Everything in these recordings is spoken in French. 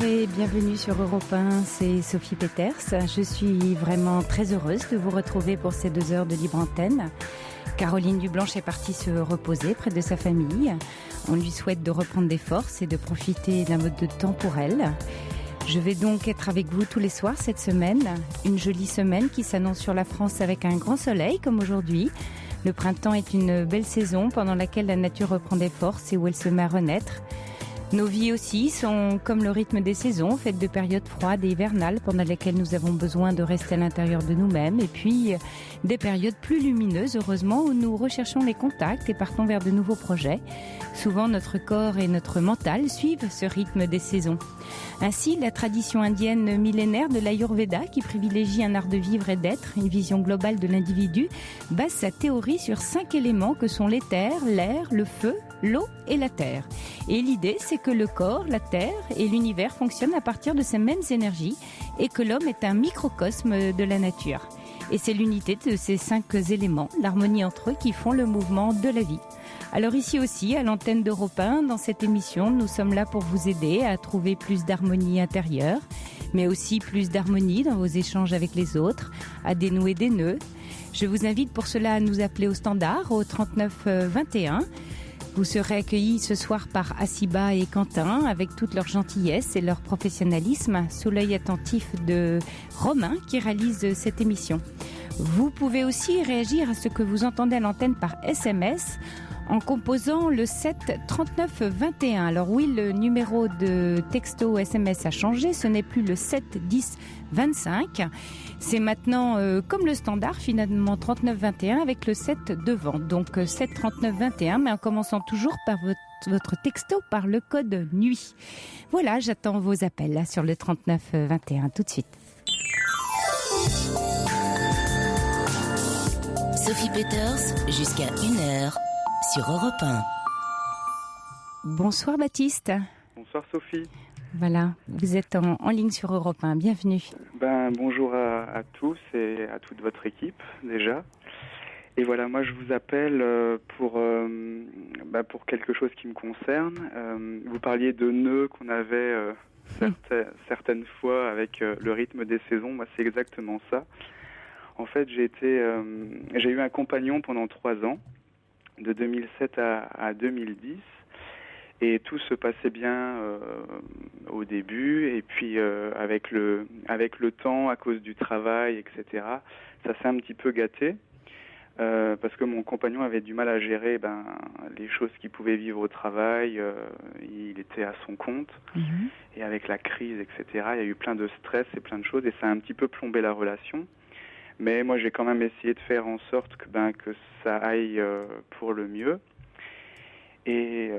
Bonsoir et bienvenue sur Europe 1, c'est Sophie Peters. Je suis vraiment très heureuse de vous retrouver pour ces 2 heures de libre antenne. Caroline Dublanche est partie se reposer près de sa famille. On lui souhaite de reprendre des forces et de profiter d'un mode de temps pour elle. Je vais donc être avec vous tous les soirs cette semaine. Une jolie semaine qui s'annonce sur la France avec un grand soleil comme aujourd'hui. Le printemps est une belle saison pendant laquelle la nature reprend des forces et où elle se met à renaître. Nos vies aussi sont comme le rythme des saisons, faites de périodes froides et hivernales pendant lesquelles nous avons besoin de rester à l'intérieur de nous-mêmes et puis des périodes plus lumineuses, heureusement, où nous recherchons les contacts et partons vers de nouveaux projets. Souvent, notre corps et notre mental suivent ce rythme des saisons. Ainsi, la tradition indienne millénaire de l'Ayurveda, qui privilégie un art de vivre et d'être, une vision globale de l'individu, base sa théorie sur 5 éléments que sont l'éther, l'air, le feu, l'eau et la terre. Et l'idée, c'est que le corps, la terre et l'univers fonctionnent à partir de ces mêmes énergies et que l'homme est un microcosme de la nature. Et c'est l'unité de ces 5 éléments, l'harmonie entre eux, qui font le mouvement de la vie. Alors ici aussi, à l'antenne d'Europe 1, dans cette émission, nous sommes là pour vous aider à trouver plus d'harmonie intérieure, mais aussi plus d'harmonie dans vos échanges avec les autres, à dénouer des nœuds. Je vous invite pour cela à nous appeler au standard, au 39 21. Vous serez accueillis ce soir par Assiba et Quentin avec toute leur gentillesse et leur professionnalisme sous l'œil attentif de Romain qui réalise cette émission. Vous pouvez aussi réagir à ce que vous entendez à l'antenne par SMS en composant le 7 39 21. Alors oui, le numéro de texto SMS a changé, ce n'est plus le 7 10 25. C'est maintenant comme le standard finalement 39 21 avec le 7 devant. Donc 7 39 21, mais en commençant toujours par votre texto par le code nuit. Voilà, j'attends vos appels là sur le 39 21 tout de suite. Sophie Peters jusqu'à 1h sur Europe 1. Bonsoir Baptiste. Bonsoir Sophie. Voilà, vous êtes en ligne sur Europe 1, bienvenue. Bonjour à tous et à toute votre équipe déjà. Et voilà, moi je vous appelle pour quelque chose qui me concerne. Vous parliez de nœuds qu'on avait certaines fois avec le rythme des saisons. Moi c'est exactement ça. En fait j'ai eu un compagnon pendant 3 ans, de 2007 à 2010. Et tout se passait bien au début, et puis avec le temps, à cause du travail, etc., ça s'est un petit peu gâté, parce que mon compagnon avait du mal à gérer les choses qu'il pouvait vivre au travail, il était à son compte, et avec la crise, etc., il y a eu plein de stress et plein de choses, et ça a un petit peu plombé la relation. Mais moi j'ai quand même essayé de faire en sorte que ça aille pour le mieux. Et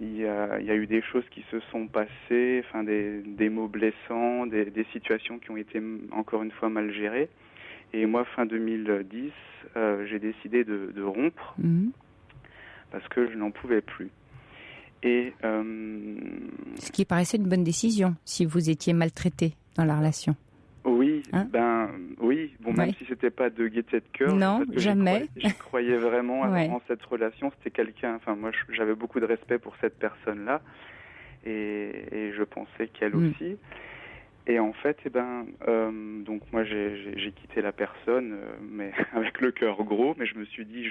il y a eu des choses qui se sont passées, des mots blessants, des situations qui ont été encore une fois mal gérées. Et moi, fin 2010, j'ai décidé de rompre parce que je n'en pouvais plus. Et ce qui paraissait une bonne décision si vous étiez maltraité dans la relation. Oui, oui. Bon, même si c'était pas de gaieté de cœur. Non, parce que jamais. J'y croyais vraiment en cette relation. C'était quelqu'un. Enfin, moi, j'avais beaucoup de respect pour cette personne-là, et je pensais qu'elle aussi. Et en fait, donc moi, j'ai quitté la personne, mais avec le cœur gros. Mais je me suis dit,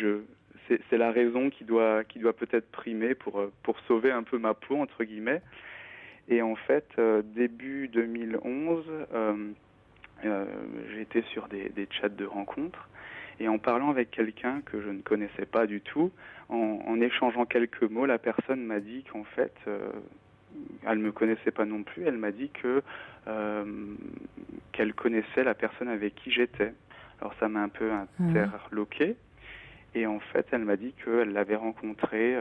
c'est la raison qui doit peut-être primer pour sauver un peu ma peau entre guillemets. Et en fait, début 2011. J'étais sur des chats de rencontres, et en parlant avec quelqu'un que je ne connaissais pas du tout, en échangeant quelques mots, la personne m'a dit qu'en fait, elle me connaissait pas non plus. Elle m'a dit qu'elle connaissait la personne avec qui j'étais. Alors ça m'a un peu interloqué. Et en fait, elle m'a dit qu'elle l'avait rencontré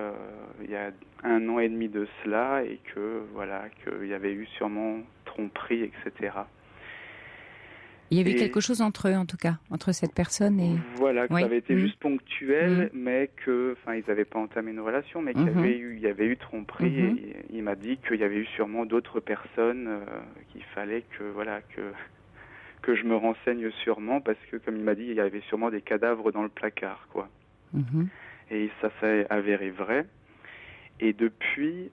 il y a 1 an et demi de cela, et qu'il y avait eu sûrement tromperie, etc. Il y avait quelque chose entre eux, en tout cas, entre cette personne et... Voilà, que ça avait été juste ponctuel, mais ils n'avaient pas entamé une relation, mais qu'il y avait eu tromperie, et il m'a dit qu'il y avait eu sûrement d'autres personnes qu'il fallait que je me renseigne sûrement, parce que, comme il m'a dit, il y avait sûrement des cadavres dans le placard, quoi. Et ça s'est avéré vrai. Et depuis,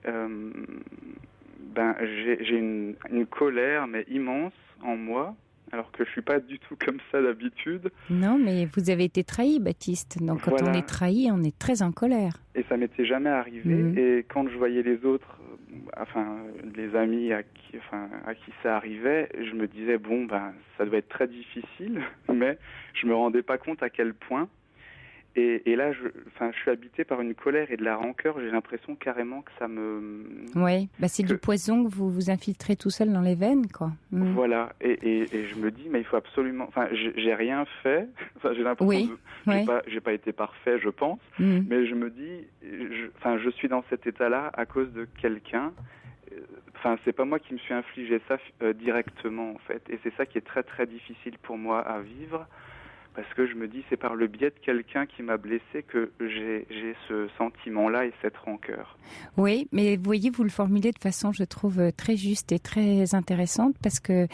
j'ai une colère, mais immense en moi, alors que je suis pas du tout comme ça d'habitude. Non, mais vous avez été trahi, Baptiste. Donc quand on est trahi, on est très en colère. Et ça m'était jamais arrivé. Et quand je voyais les autres, les amis à qui ça arrivait, je me disais ça doit être très difficile, mais je me rendais pas compte à quel point. Et là, je suis habité par une colère et de la rancœur. J'ai l'impression carrément que ça me... Oui, c'est du poison que vous vous infiltrez tout seul dans les veines, quoi. Voilà. Et je me dis, mais il faut absolument... j'ai rien fait. J'ai l'impression que j'ai pas été parfait, je pense. Mais je me dis, je suis dans cet état-là à cause de quelqu'un. C'est pas moi qui me suis infligé ça directement, en fait. Et c'est ça qui est très, très difficile pour moi à vivre. Parce que je me dis, c'est par le biais de quelqu'un qui m'a blessé que j'ai ce sentiment-là et cette rancœur. Oui, mais vous voyez, vous le formulez de façon, je trouve, très juste et très intéressante, parce que,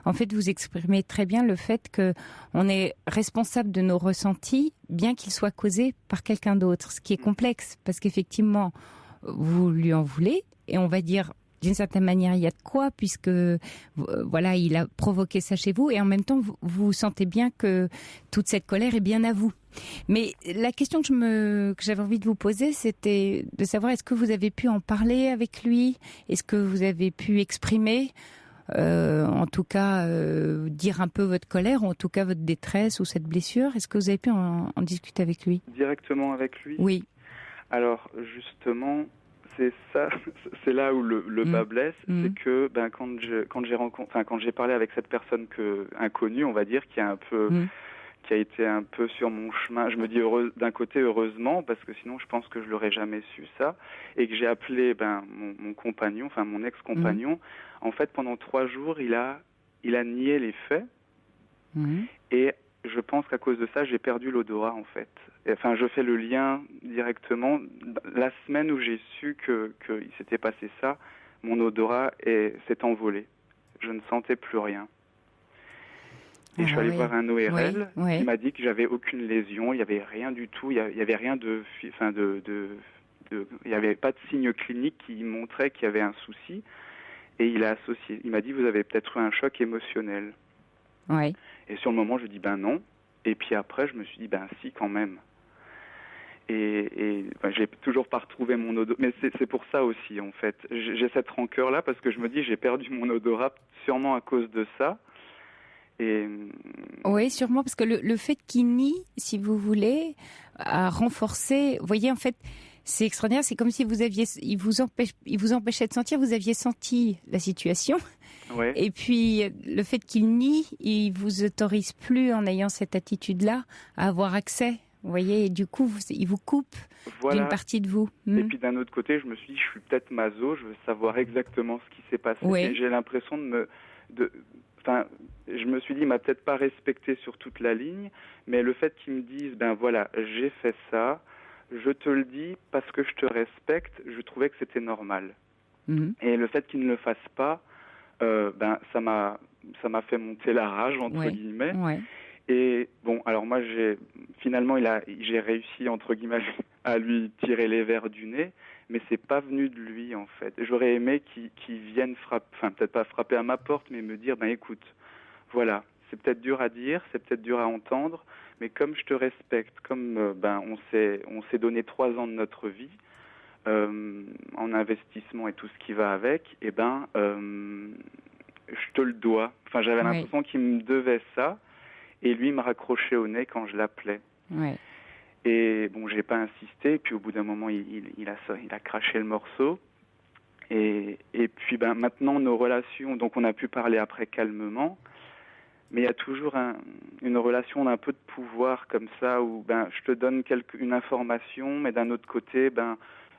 en fait, vous exprimez très bien le fait que on est responsable de nos ressentis, bien qu'ils soient causés par quelqu'un d'autre, ce qui est complexe, parce qu'effectivement, vous lui en voulez, et on va dire, d'une certaine manière, il y a de quoi, puisque il a provoqué ça chez vous, et en même temps, vous sentez bien que toute cette colère est bien à vous. Mais la question que j'avais envie de vous poser, c'était de savoir, est-ce que vous avez pu en parler avec lui ? Est-ce que vous avez pu exprimer, en tout cas, dire un peu votre colère, ou en tout cas votre détresse ou cette blessure ? Est-ce que vous avez pu en discuter avec lui ? Directement avec lui ? Oui. Alors, justement... C'est ça, c'est là où le bas blesse, c'est que quand j'ai parlé avec cette personne inconnue, on va dire, qui a été un peu sur mon chemin, je me dis d'un côté heureusement, parce que sinon je pense que je l'aurais jamais su ça, et que j'ai appelé mon compagnon, mon ex-compagnon. En fait, pendant 3 jours, il a nié les faits, et je pense qu'à cause de ça, j'ai perdu l'odorat, en fait. Je fais le lien directement. La semaine où j'ai su qu'il s'était passé ça, mon odorat s'est envolé. Je ne sentais plus rien. Et je suis allé voir un ORL qui m'a dit que j'avais aucune lésion, il n'y avait rien du tout, il y avait rien il n'y avait pas de signe clinique qui montrait qu'il y avait un souci. Et il m'a dit, vous avez peut-être eu un choc émotionnel. Oui. Et sur le moment, je dis non. Et puis après, je me suis dit si, quand même. Et j'ai toujours pas retrouvé mon odorat. Mais c'est pour ça aussi, en fait. J'ai cette rancœur-là parce que je me dis, j'ai perdu mon odorat sûrement à cause de ça. Et... Oui, sûrement, parce que le fait qu'il nie, si vous voulez, a renforcé... Vous voyez, en fait, c'est extraordinaire. C'est comme si il vous empêchait de sentir. Vous aviez senti la situation. Ouais. Et puis, le fait qu'il nie, il vous autorise plus, en ayant cette attitude-là, à avoir accès. Vous voyez, et du coup, il vous coupe d'une partie de vous. Et puis d'un autre côté, je me suis dit, je suis peut-être maso, je veux savoir exactement ce qui s'est passé. Oui. Et j'ai l'impression je me suis dit, il m'a peut-être pas respecté sur toute la ligne, mais le fait qu'il me dise, j'ai fait ça, je te le dis parce que je te respecte, je trouvais que c'était normal. Et le fait qu'il ne le fasse pas, ça m'a fait monter la rage, entre guillemets. Ouais. Et alors moi, j'ai réussi, entre guillemets, à lui tirer les vers du nez, mais c'est pas venu de lui, en fait. J'aurais aimé qu'il vienne peut-être pas frapper à ma porte, mais me dire, écoute, voilà, c'est peut-être dur à dire, c'est peut-être dur à entendre, mais comme je te respecte, comme on s'est donné 3 ans de notre vie, en investissement et tout ce qui va avec, je te le dois. J'avais l'impression qu'il me devait ça, et lui me raccrochait au nez quand je l'appelais. Ouais. Et j'ai pas insisté, et puis au bout d'un moment, il a craché le morceau. Et puis maintenant, nos relations, donc on a pu parler après calmement, mais il y a toujours une relation d'un peu de pouvoir comme ça, où je te donne une information, mais d'un autre côté,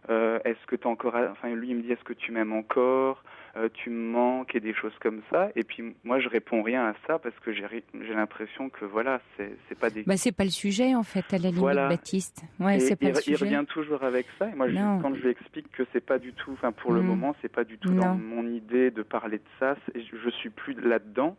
est-ce que tu as encore... lui, il me dit, est-ce que tu m'aimes encore ? Tu me manques, et des choses comme ça. Et puis, moi, je réponds rien à ça parce que j'ai l'impression que, c'est pas des... c'est pas le sujet, en fait, à la limite, Baptiste. Ouais, c'est pas le sujet. Il revient toujours avec ça. Et moi, quand je lui explique que c'est pas du tout... pour le moment, c'est pas du tout dans mon idée de parler de ça. Je suis plus là-dedans.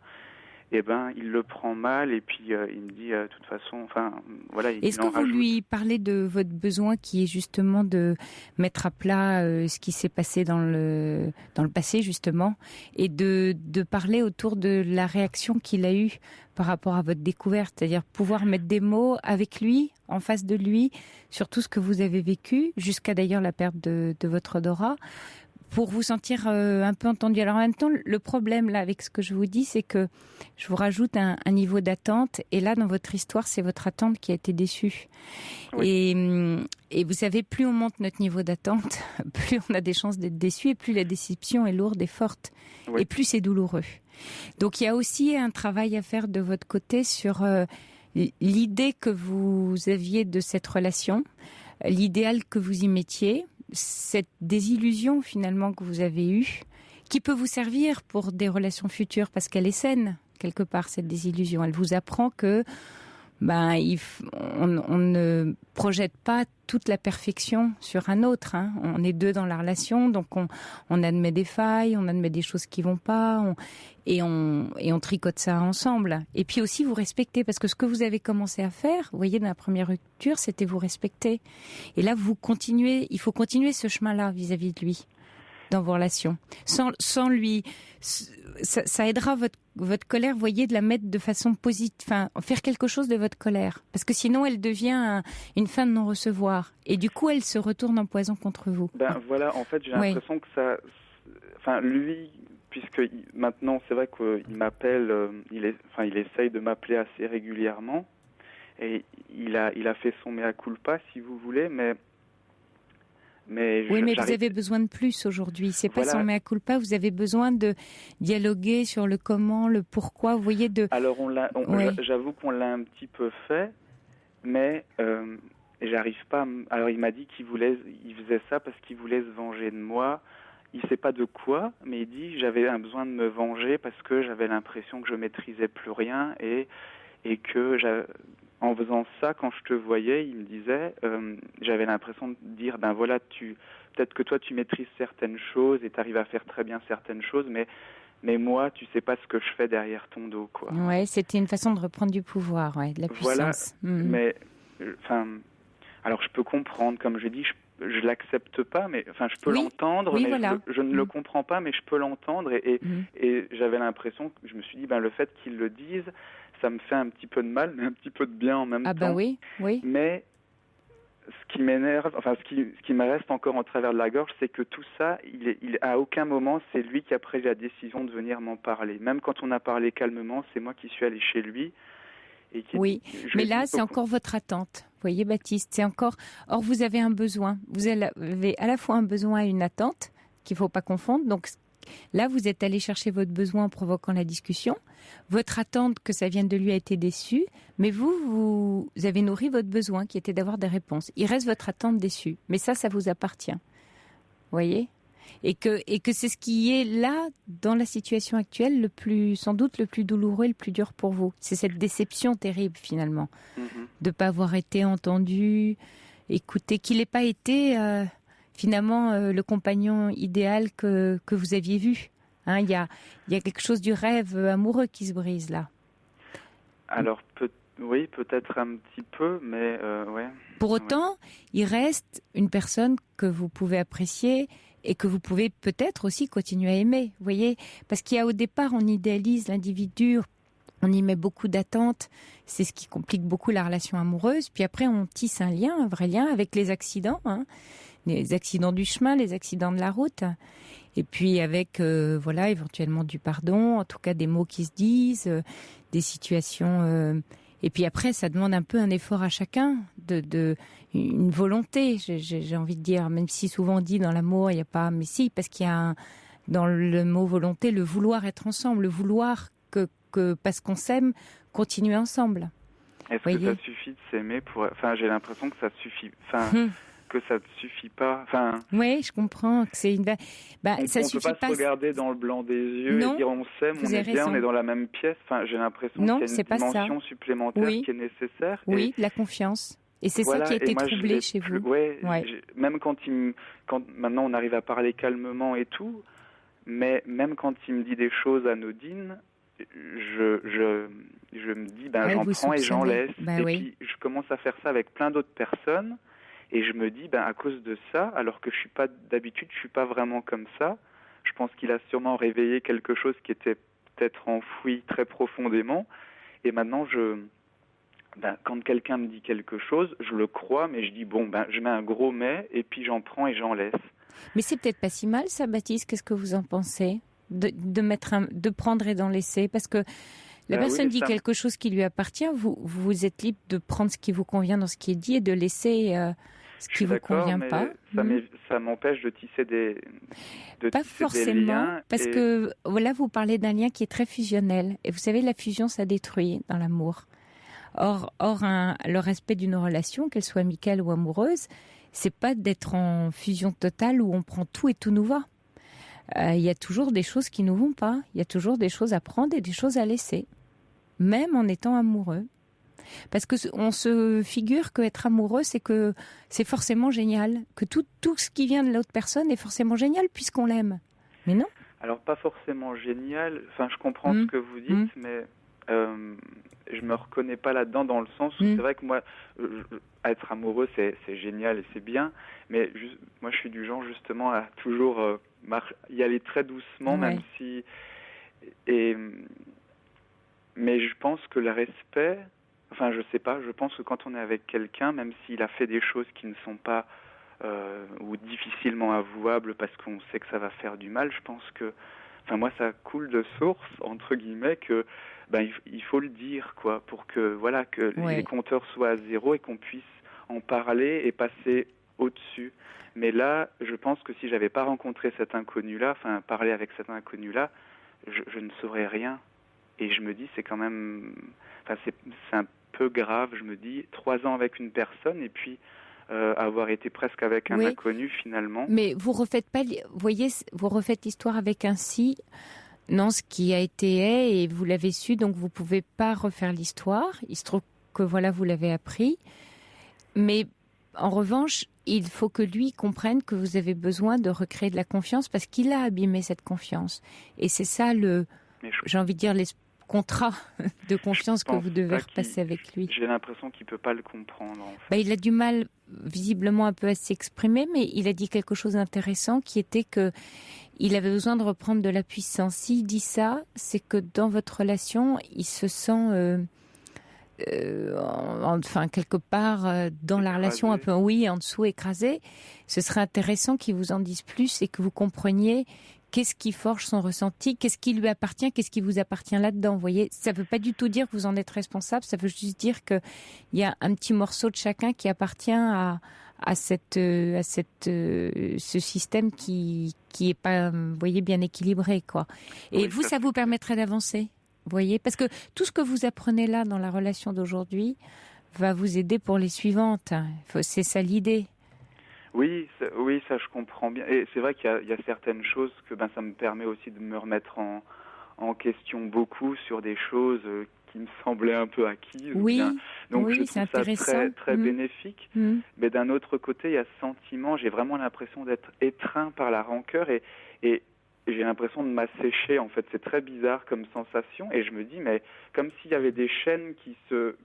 eh ben, il le prend mal et puis il me dit, de toute façon, enfin, voilà, Est-ce il que en vous rajoute. lui parlez de votre besoin qui est justement de mettre à plat ce qui s'est passé dans le passé justement et de parler autour de la réaction qu'il a eue par rapport à votre découverte, c'est-à-dire pouvoir mettre des mots avec lui, en face de lui, sur tout ce que vous avez vécu, jusqu'à d'ailleurs la perte de votre odorat, pour vous sentir un peu entendu. Alors en même temps, le problème là avec ce que je vous dis, c'est que je vous rajoute un niveau d'attente. Et là, dans votre histoire, c'est votre attente qui a été déçue. Oui. Et vous savez, plus on monte notre niveau d'attente, plus on a des chances d'être déçu et plus la déception est lourde et forte. Oui. Et plus c'est douloureux. Donc il y a aussi un travail à faire de votre côté sur l'idée que vous aviez de cette relation, l'idéal que vous y mettiez, cette désillusion finalement que vous avez eue, qui peut vous servir pour des relations futures, parce qu'elle est saine, quelque part, cette désillusion. Elle vous apprend que on ne projette pas toute la perfection sur un autre. Hein. On est deux dans la relation, donc on admet des failles, on admet des choses qui vont pas, et on tricote ça ensemble. Et puis aussi vous respectez, parce que ce que vous avez commencé à faire, vous voyez, dans la première rupture, c'était vous respecter. Et là, vous continuez, il faut continuer ce chemin-là vis-à-vis de lui, dans vos relations. Sans lui... Ça aidera votre colère, voyez, de la mettre de façon positive, enfin, faire quelque chose de votre colère. Parce que sinon, elle devient une fin de non-recevoir. Et du coup, elle se retourne en poison contre vous. Ben voilà, en fait, j'ai l'impression que ça... Enfin, lui, puisque maintenant, c'est vrai qu'il m'appelle, il essaye de m'appeler assez régulièrement. Et il a fait son mea culpa, si vous voulez, mais vous avez besoin de plus aujourd'hui. C'est pas son mea culpa. Vous avez besoin de dialoguer sur le comment, le pourquoi. Vous voyez Alors j'avoue qu'on l'a un petit peu fait, mais j'arrive pas. Alors il m'a dit il faisait ça parce qu'il voulait se venger de moi. Il sait pas de quoi, mais il dit j'avais un besoin de me venger parce que j'avais l'impression que je maîtrisais plus rien et que en faisant ça, quand je te voyais, il me disait, j'avais l'impression de dire, ben voilà, peut-être que toi tu maîtrises certaines choses et tu arrives à faire très bien certaines choses, mais moi, tu sais pas ce que je fais derrière ton dos, quoi. Ouais, c'était une façon de reprendre du pouvoir, de la puissance. Voilà, mais, alors je peux comprendre, comme je dis, je l'accepte pas, mais je peux l'entendre, mais voilà. je ne le comprends pas, mais je peux l'entendre et j'avais l'impression, je me suis dit, le fait qu'il le dise, ça me fait un petit peu de mal, mais un petit peu de bien en même temps. Ah bah oui. Mais ce qui m'énerve, ce qui me reste encore en travers de la gorge, c'est que tout ça, à aucun moment, c'est lui qui a pris la décision de venir m'en parler. Même quand on a parlé calmement, c'est moi qui suis allé chez lui. Mais là, c'est encore votre attente. Vous voyez, Baptiste, c'est encore... Or, vous avez un besoin. Vous avez à la fois un besoin et une attente qu'il ne faut pas confondre. Donc, là, vous êtes allé chercher votre besoin en provoquant la discussion. Votre attente que ça vienne de lui a été déçue. Mais vous avez nourri votre besoin qui était d'avoir des réponses. Il reste votre attente déçue. Mais ça vous appartient. Vous voyez ? Et que c'est ce qui est là, dans la situation actuelle, sans doute le plus douloureux et le plus dur pour vous. C'est cette déception terrible, finalement, de ne pas avoir été entendu, écouté, qu'il n'ait pas été, finalement, le compagnon idéal que vous aviez vu. Hein, il y a quelque chose du rêve amoureux qui se brise, là. Alors, oui, peut-être un petit peu, mais ouais. Pour autant, il reste une personne que vous pouvez apprécier et que vous pouvez peut-être aussi continuer à aimer, vous voyez, parce qu'il y a au départ, on idéalise l'individu, on y met beaucoup d'attentes, c'est ce qui complique beaucoup la relation amoureuse, puis après on tisse un vrai lien avec les accidents, les accidents du chemin, les accidents de la route, et puis avec, éventuellement du pardon, en tout cas des mots qui se disent, des situations... Et puis après, ça demande un peu un effort à chacun, une volonté, j'ai envie de dire, même si souvent on dit dans l'amour, il n'y a pas... Mais si, parce qu'il y a dans le mot volonté, le vouloir être ensemble, le vouloir que parce qu'on s'aime, continuer ensemble. Est-ce que ça suffit de s'aimer pour... j'ai l'impression que ça suffit... que ça ne suffit pas. Oui, je comprends que c'est une... ça suffit pas. On ne peut pas se regarder dans le blanc des yeux et dire on s'aime, on est bien, on est dans la même pièce. J'ai l'impression qu'il y a une dimension supplémentaire qui est nécessaire. Oui, la confiance. Et c'est ça qui a été troublé chez vous. Même quand maintenant on arrive à parler calmement et tout, mais même quand il me dit des choses anodines, je me dis, Ouais, j'en vous prends et j'en soupçonnez. laisse. Bah Et oui. puis, je commence à faire ça avec plein d'autres personnes. Et je me dis, à cause de ça, alors que d'habitude, je suis pas vraiment comme ça. Je pense qu'il a sûrement réveillé quelque chose qui était peut-être enfoui très profondément. Et maintenant, quand quelqu'un me dit quelque chose, je le crois, mais je dis, je mets un gros mais, et puis j'en prends et j'en laisse. Mais c'est peut-être pas si mal, ça, Baptiste. Qu'est-ce que vous en pensez de prendre et d'en laisser? Parce que la Oui, personne mais dit quelque chose qui lui appartient, vous êtes libre de prendre ce qui vous convient dans ce qui est dit et de laisser ce je qui suis vous d'accord, convient mais pas. ça m'empêche de tisser des Pas forcément, liens. parce que là, vous parlez d'un lien qui est très fusionnel. Et vous savez, la fusion, ça détruit dans l'amour. Or, le respect d'une relation, qu'elle soit amicale ou amoureuse, c'est pas d'être en fusion totale où on prend tout et tout nous va. Il y a toujours des choses qui nous vont pas. Il y a toujours des choses à prendre et des choses à laisser, même en étant amoureux. Parce que on se figure qu'être amoureux, c'est forcément génial, que tout ce qui vient de l'autre personne est forcément génial puisqu'on l'aime. Mais non. Alors, pas forcément génial. Enfin, je comprends ce que vous dites, mais je me reconnais pas là-dedans, dans le sens où c'est vrai que moi, être amoureux, c'est génial et c'est bien, mais moi, je suis du genre justement à toujours y aller très doucement, même si. Mais je pense que le respect. Enfin, je sais pas, je pense que quand on est avec quelqu'un, même s'il a fait des choses qui ne sont pas ou difficilement avouables parce qu'on sait que ça va faire du mal, je pense que, enfin moi ça coule de source, entre guillemets, que il faut le dire, quoi, pour que les compteurs soient à zéro et qu'on puisse en parler et passer au-dessus. Mais là, je pense que si j'avais pas rencontré cet inconnu-là, enfin parlé avec cet inconnu-là, je ne saurais rien. Et je me dis, c'est quand même, enfin c'est un peu grave, je me dis, 3 ans avec une personne et puis avoir été presque avec un inconnu finalement. Mais vous refaites pas, vous voyez, vous refaites l'histoire avec un si. Non, ce qui a été est et vous l'avez su, donc vous pouvez pas refaire l'histoire. Il se trouve que voilà, vous l'avez appris. Mais en revanche, il faut que lui comprenne que vous avez besoin de recréer de la confiance parce qu'il a abîmé cette confiance. Et c'est ça j'ai envie de dire, les contrats de confiance que vous devez repasser avec lui. J'ai l'impression qu'il peut pas le comprendre. En fait. Il a du mal, visiblement, un peu à s'exprimer, mais il a dit quelque chose d'intéressant qui était que il avait besoin de reprendre de la puissance. S'il dit ça, c'est que dans votre relation, il se sent, enfin quelque part dans la relation un peu, en dessous, écrasé. Ce serait intéressant qu'il vous en dise plus et que vous compreniez qu'est-ce qui forge son ressenti, qu'est-ce qui lui appartient, qu'est-ce qui vous appartient là-dedans. Vous voyez, ça ne veut pas du tout dire que vous en êtes responsable, ça veut juste dire qu'il y a un petit morceau de chacun qui appartient à ce système qui est pas, vous voyez, bien équilibré, quoi. Et oui, ça vous permettrait d'avancer, vous voyez, parce que tout ce que vous apprenez là dans la relation d'aujourd'hui va vous aider pour les suivantes. C'est ça l'idée. Oui, ça je comprends bien. Et c'est vrai qu'il y a certaines choses que ça me permet aussi de me remettre en question beaucoup sur des choses qui me semblaient un peu acquises. Oui, donc oui, je trouve ça très, très bénéfique. Mais d'un autre côté, il y a ce sentiment, j'ai vraiment l'impression d'être étreint par la rancœur et j'ai l'impression de m'assécher. En fait, c'est très bizarre comme sensation. Et je me dis, mais comme s'il y avait des chaînes qui se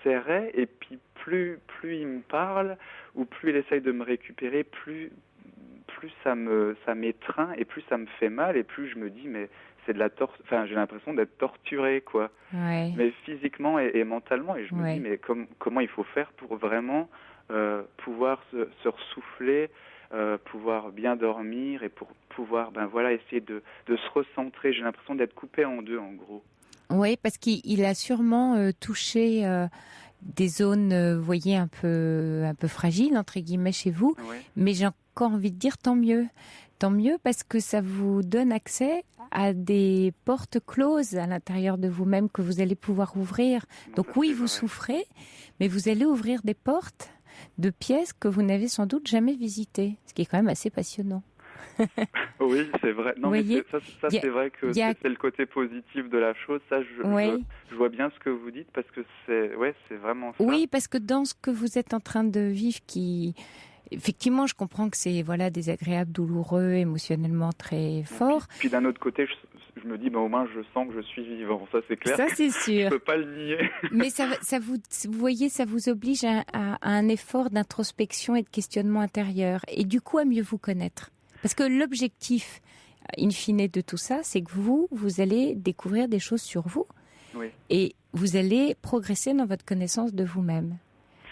serraient et puis plus il me parle ou plus il essaye de me récupérer, plus ça m'étreint et plus ça me fait mal et plus je me dis mais c'est de la enfin j'ai l'impression d'être torturé, quoi. Ouais. Mais physiquement et mentalement, et je me dis mais comment il faut faire pour vraiment pouvoir se ressouffler, pouvoir bien dormir et pour pouvoir essayer de se recentrer. J'ai l'impression d'être coupé en deux, en gros. Oui, parce qu'il a sûrement touché des zones, vous voyez, un peu fragiles, entre guillemets, chez vous. Ouais. Mais j'ai encore envie de dire tant mieux. Tant mieux parce que ça vous donne accès à des portes closes à l'intérieur de vous-même que vous allez pouvoir ouvrir. Donc oui, vous souffrez, mais vous allez ouvrir des portes de pièces que vous n'avez sans doute jamais visitées, ce qui est quand même assez passionnant. Oui, c'est vrai. Non, mais ça c'est vrai que c'est le côté positif de la chose. Ça, je vois bien ce que vous dites parce que c'est vraiment ça. Oui, parce que dans ce que vous êtes en train de vivre, effectivement, je comprends que c'est désagréable, douloureux, émotionnellement très fort. Puis d'un autre côté, je me dis, au moins, je sens que je suis vivant. Ça, c'est clair. Ça, c'est sûr. Je peux pas le nier. Mais vous voyez, ça vous oblige à un effort d'introspection et de questionnement intérieur. Et du coup, à mieux vous connaître. Parce que l'objectif, in fine, de tout ça, c'est que vous allez découvrir des choses sur vous. Oui. Et vous allez progresser dans votre connaissance de vous-même.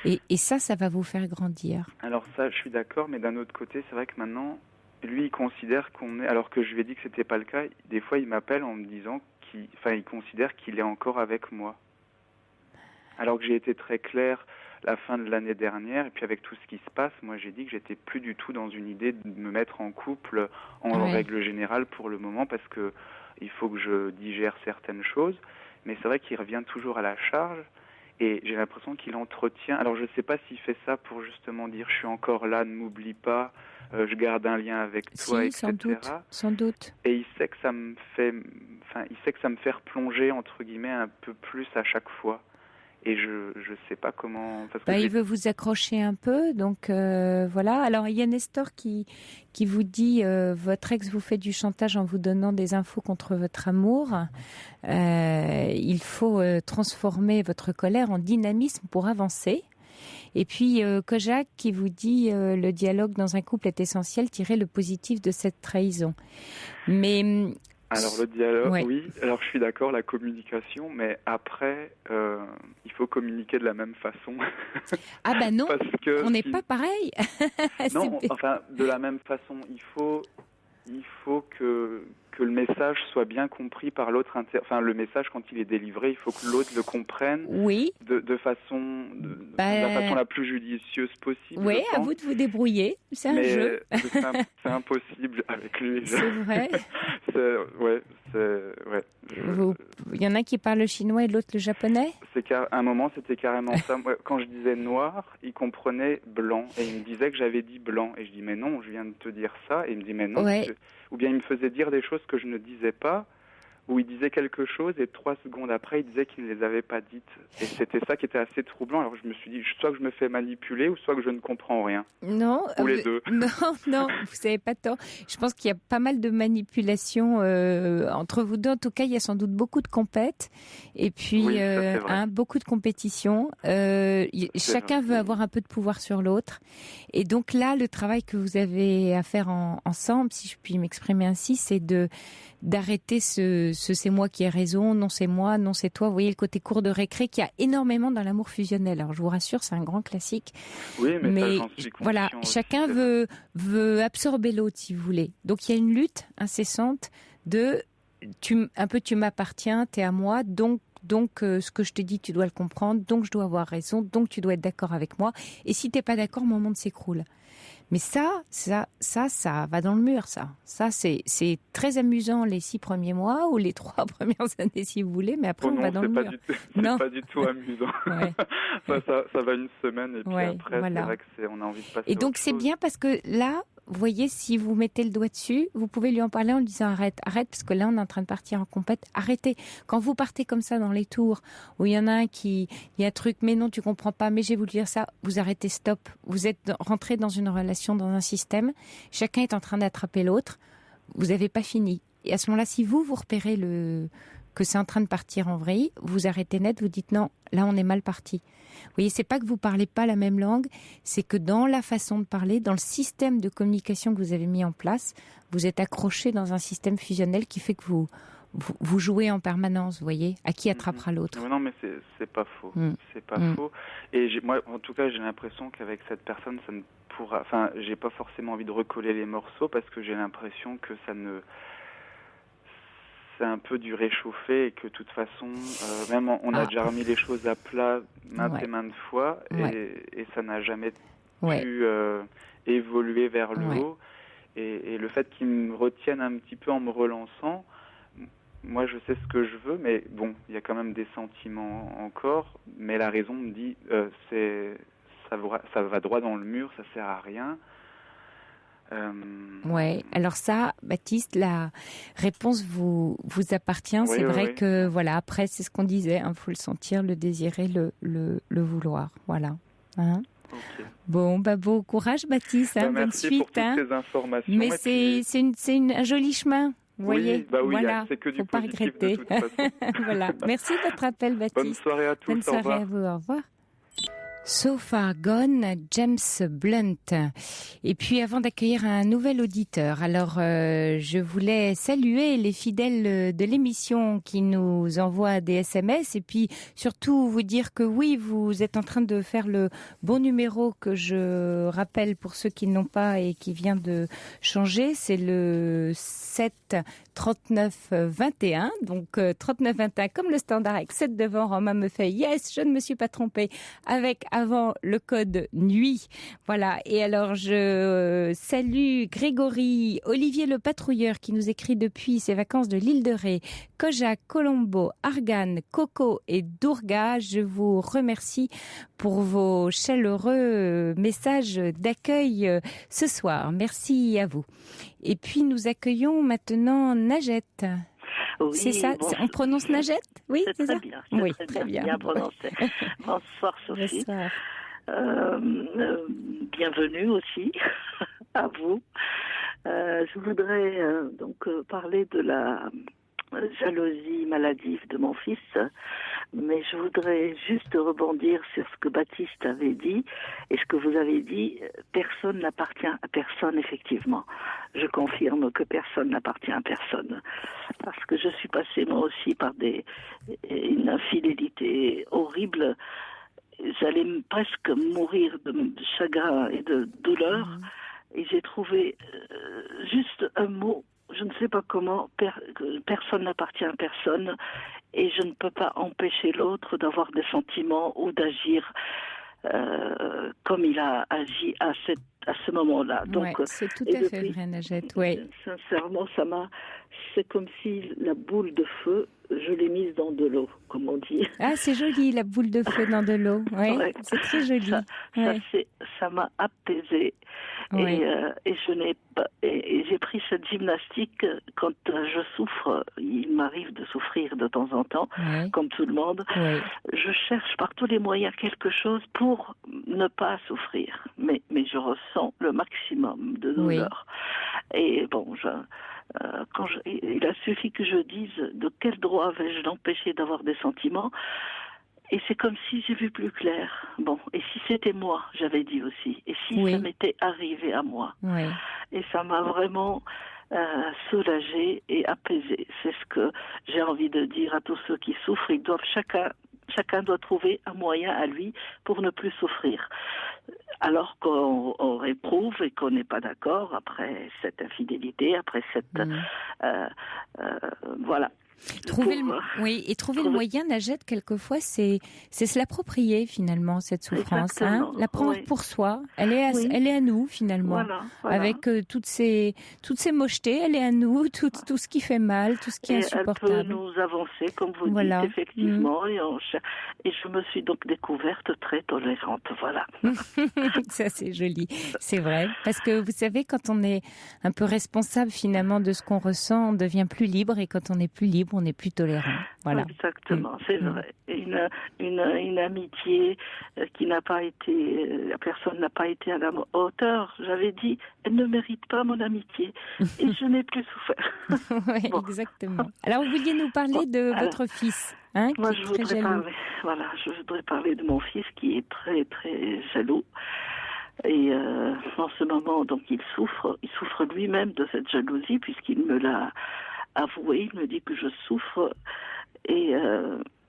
Et ça va vous faire grandir. Alors ça, je suis d'accord, mais d'un autre côté, c'est vrai que maintenant, lui, il considère qu'on est... Alors que je lui ai dit que c'était pas le cas, des fois, il m'appelle en me disant il considère qu'il est encore avec moi. Alors que j'ai été très clair la fin de l'année dernière, et puis avec tout ce qui se passe, moi, j'ai dit que j'étais plus du tout dans une idée de me mettre en couple en règle générale pour le moment, parce que il faut que je digère certaines choses. Mais c'est vrai qu'il revient toujours à la charge. Et j'ai l'impression qu'il entretient... Alors, je ne sais pas s'il fait ça pour justement dire « je suis encore là, ne m'oublie pas, je garde un lien avec toi, etc. » Sans doute. Et il sait que ça me fait... il sait que ça me fait replonger, entre guillemets, un peu plus à chaque fois. Et je ne sais pas comment... Parce que il veut vous accrocher un peu, donc voilà. Alors, il y a Nestor qui vous dit votre ex vous fait du chantage en vous donnant des infos contre votre amour. Il faut transformer votre colère en dynamisme pour avancer. Et puis, Kojak qui vous dit le dialogue dans un couple est essentiel, tirez le positif de cette trahison. Mais... Alors le dialogue, oui. Alors je suis d'accord, la communication, mais après, il faut communiquer de la même façon. Ah ben non, parce que on n'est pas pareil. Non, enfin de la même façon, il faut que le message soit bien compris par l'autre. Enfin le message quand il est délivré, il faut que l'autre le comprenne. Oui. De façon la façon la plus judicieuse possible. Oui, à vous de vous débrouiller. C'est un jeu. C'est impossible avec lui. C'est vrai. Il y en a qui parlent le chinois et l'autre le japonais. À un moment, c'était carrément ça. Moi, quand je disais noir, il comprenait blanc. Et il me disait que j'avais dit blanc. Et je dis, mais non, je viens de te dire ça. Et il me dit, mais non. Ou bien il me faisait dire des choses que je ne disais pas. Où il disait quelque chose et 3 secondes après, il disait qu'il ne les avait pas dites. Et c'était ça qui était assez troublant. Alors je me suis dit, soit que je me fais manipuler ou soit que je ne comprends rien. Non. Ou les deux. Non, vous n'avez pas tort. Je pense qu'il y a pas mal de manipulation entre vous deux. En tout cas, il y a sans doute beaucoup de compètes. Et puis, beaucoup de compétition. Chacun veut avoir un peu de pouvoir sur l'autre. Et donc là, le travail que vous avez à faire ensemble, si je puis m'exprimer ainsi, c'est d'arrêter c'est moi qui ai raison, non c'est moi, non c'est toi. Vous voyez le côté cours de récré qu'il y a énormément dans l'amour fusionnel. Alors je vous rassure, c'est un grand classique. Oui, mais ça, j'en suis voilà, chacun veut absorber l'autre si vous voulez. Donc il y a une lutte incessante de tu m'appartiens, t'es à moi, donc ce que je te dis tu dois le comprendre, donc je dois avoir raison, donc tu dois être d'accord avec moi. Et si t'es pas d'accord, mon monde s'écroule. Mais ça va dans le mur, ça. Ça, c'est très amusant les 6 premiers mois ou les 3 premières années, si vous voulez, mais après, on va dans le mur. C'est pas du tout amusant. Ouais. ça va une semaine et puis après, voilà. C'est vrai qu'on a envie de passer. Et donc, c'est bien parce que là, vous voyez, si vous mettez le doigt dessus, vous pouvez lui en parler en lui disant arrête, parce que là, on est en train de partir en compète. Arrêtez. Quand vous partez comme ça dans les tours, où il y en a un il y a un truc, mais non, tu comprends pas, mais j'ai voulu dire ça, vous arrêtez, stop. Vous êtes rentré dans une relation, dans un système. Chacun est en train d'attraper l'autre. Vous n'avez pas fini. Et à ce moment-là, si vous repérez que c'est en train de partir en vrille, vous arrêtez net, vous dites non, là, on est mal parti. Vous voyez, c'est pas que vous parlez pas la même langue, c'est que dans la façon de parler, dans le système de communication que vous avez mis en place, vous êtes accroché dans un système fusionnel qui fait que vous jouez en permanence, vous voyez, à qui attrapera l'autre. Non, mais c'est pas faux. C'est pas faux. Et moi, en tout cas, j'ai l'impression qu'avec cette personne, ça ne pourra... Enfin, j'ai pas forcément envie de recoller les morceaux parce que j'ai l'impression que ça ne... C'est un peu du réchauffé et que de toute façon, même on a déjà remis les choses à plat maintes et maintes fois et ça n'a jamais pu évoluer vers le haut. Et le fait qu'ils me retiennent un petit peu en me relançant, moi je sais ce que je veux, mais bon, il y a quand même des sentiments encore, mais la raison me dit ça va droit dans le mur, ça sert à rien. Alors ça, Baptiste, la réponse vous appartient. C'est vrai que voilà, après c'est ce qu'on disait, faut le sentir, le désirer, le vouloir. Voilà. Okay. Bon courage, Baptiste. Bonne merci suite. Pour toutes ces informations. Mais c'est un joli chemin. Vous voyez, oui, voilà, c'est que du faut pas positif regretter. de toute façon. Voilà. Merci de votre appel, Baptiste. Bonne soirée à tous. Bonne soirée à vous. Au revoir. So Far Gone, James Blunt. Et puis avant d'accueillir un nouvel auditeur, alors je voulais saluer les fidèles de l'émission qui nous envoient des SMS et puis surtout vous dire que oui, vous êtes en train de faire le bon numéro que je rappelle pour ceux qui n'ont pas et qui vient de changer, c'est le 7 39 21, donc 39 21 comme le standard avec 7 devant. Romain me fait yes, je ne me suis pas trompée, avec avant le code nuit. Voilà. Et alors je salue Grégory, Olivier le patrouilleur qui nous écrit depuis ses vacances de l'île de Ré, Kojak, Colombo, Argan, Coco et Dourga. Je vous remercie pour vos chaleureux messages d'accueil ce soir. Merci à vous. Et puis nous accueillons maintenant Najette. Oui, c'est ça, on prononce Najette? Oui, c'est ça. Bien, oui, très bien prononcé. Bonsoir Sophie. Bonsoir. Bienvenue aussi à vous. Je voudrais parler de la jalousie maladive de mon fils, mais je voudrais juste rebondir sur ce que Baptiste avait dit et ce que vous avez dit. Personne n'appartient à personne, effectivement. Je confirme que personne n'appartient à personne, parce que je suis passée moi aussi par une infidélité horrible. J'allais presque mourir de chagrin et de douleur, et j'ai trouvé juste un mot. Je ne sais pas comment, personne n'appartient à personne, et je ne peux pas empêcher l'autre d'avoir des sentiments ou d'agir comme il a agi à ce moment-là. Donc, c'est tout à fait vrai, Najette. Ouais. Sincèrement, c'est comme si la boule de feu, je l'ai mise dans de l'eau, comme on dit. Ah, c'est joli, la boule de feu dans de l'eau. Ouais, c'est très joli. Ça m'a apaisée. Ouais. Et j'ai pris cette gymnastique quand je souffre. Il m'arrive de souffrir de temps en temps, comme tout le monde. Ouais. Je cherche par tous les moyens quelque chose pour ne pas souffrir. Mais je ressens le maximum de douleur. Oui. Et bon, il a suffi que je dise de quel droit vais-je l'empêcher d'avoir des sentiments. Et c'est comme si j'ai vu plus clair. Bon, et si c'était moi, j'avais dit aussi. Et si ça m'était arrivé à moi. Oui. Et ça m'a vraiment soulagée et apaisée. C'est ce que j'ai envie de dire à tous ceux qui souffrent. Ils doivent chacun doit trouver un moyen à lui pour ne plus souffrir. Alors qu'on réprouve et qu'on n'est pas d'accord après cette infidélité, après cette voilà. Trouver le moyen, Najette, quelquefois, c'est se l'approprier finalement, cette souffrance. Hein, la prendre pour soi. Elle est à nous finalement. Voilà. Avec toutes ces mochetés, elle est à nous, tout ce qui fait mal, tout ce qui est insupportable. Elle peut nous avancer, comme vous dites, effectivement. Et je me suis donc découverte très tolérante. Voilà. Ça, c'est joli. C'est vrai. Parce que vous savez, quand on est un peu responsable finalement de ce qu'on ressent, on devient plus libre, et quand on est plus libre, on est plus tolérant. Voilà. Exactement, c'est vrai. Une amitié qui n'a pas été, la personne n'a pas été à la hauteur. J'avais dit, elle ne mérite pas mon amitié, et je n'ai plus souffert. Oui, exactement. Alors, vous vouliez nous parler de votre fils, hein, moi, qui est très jaloux. Je voudrais parler de mon fils qui est très très jaloux. Et en ce moment, donc, il souffre lui-même de cette jalousie, puisqu'il me l'a avoué. Il me dit que je souffre, et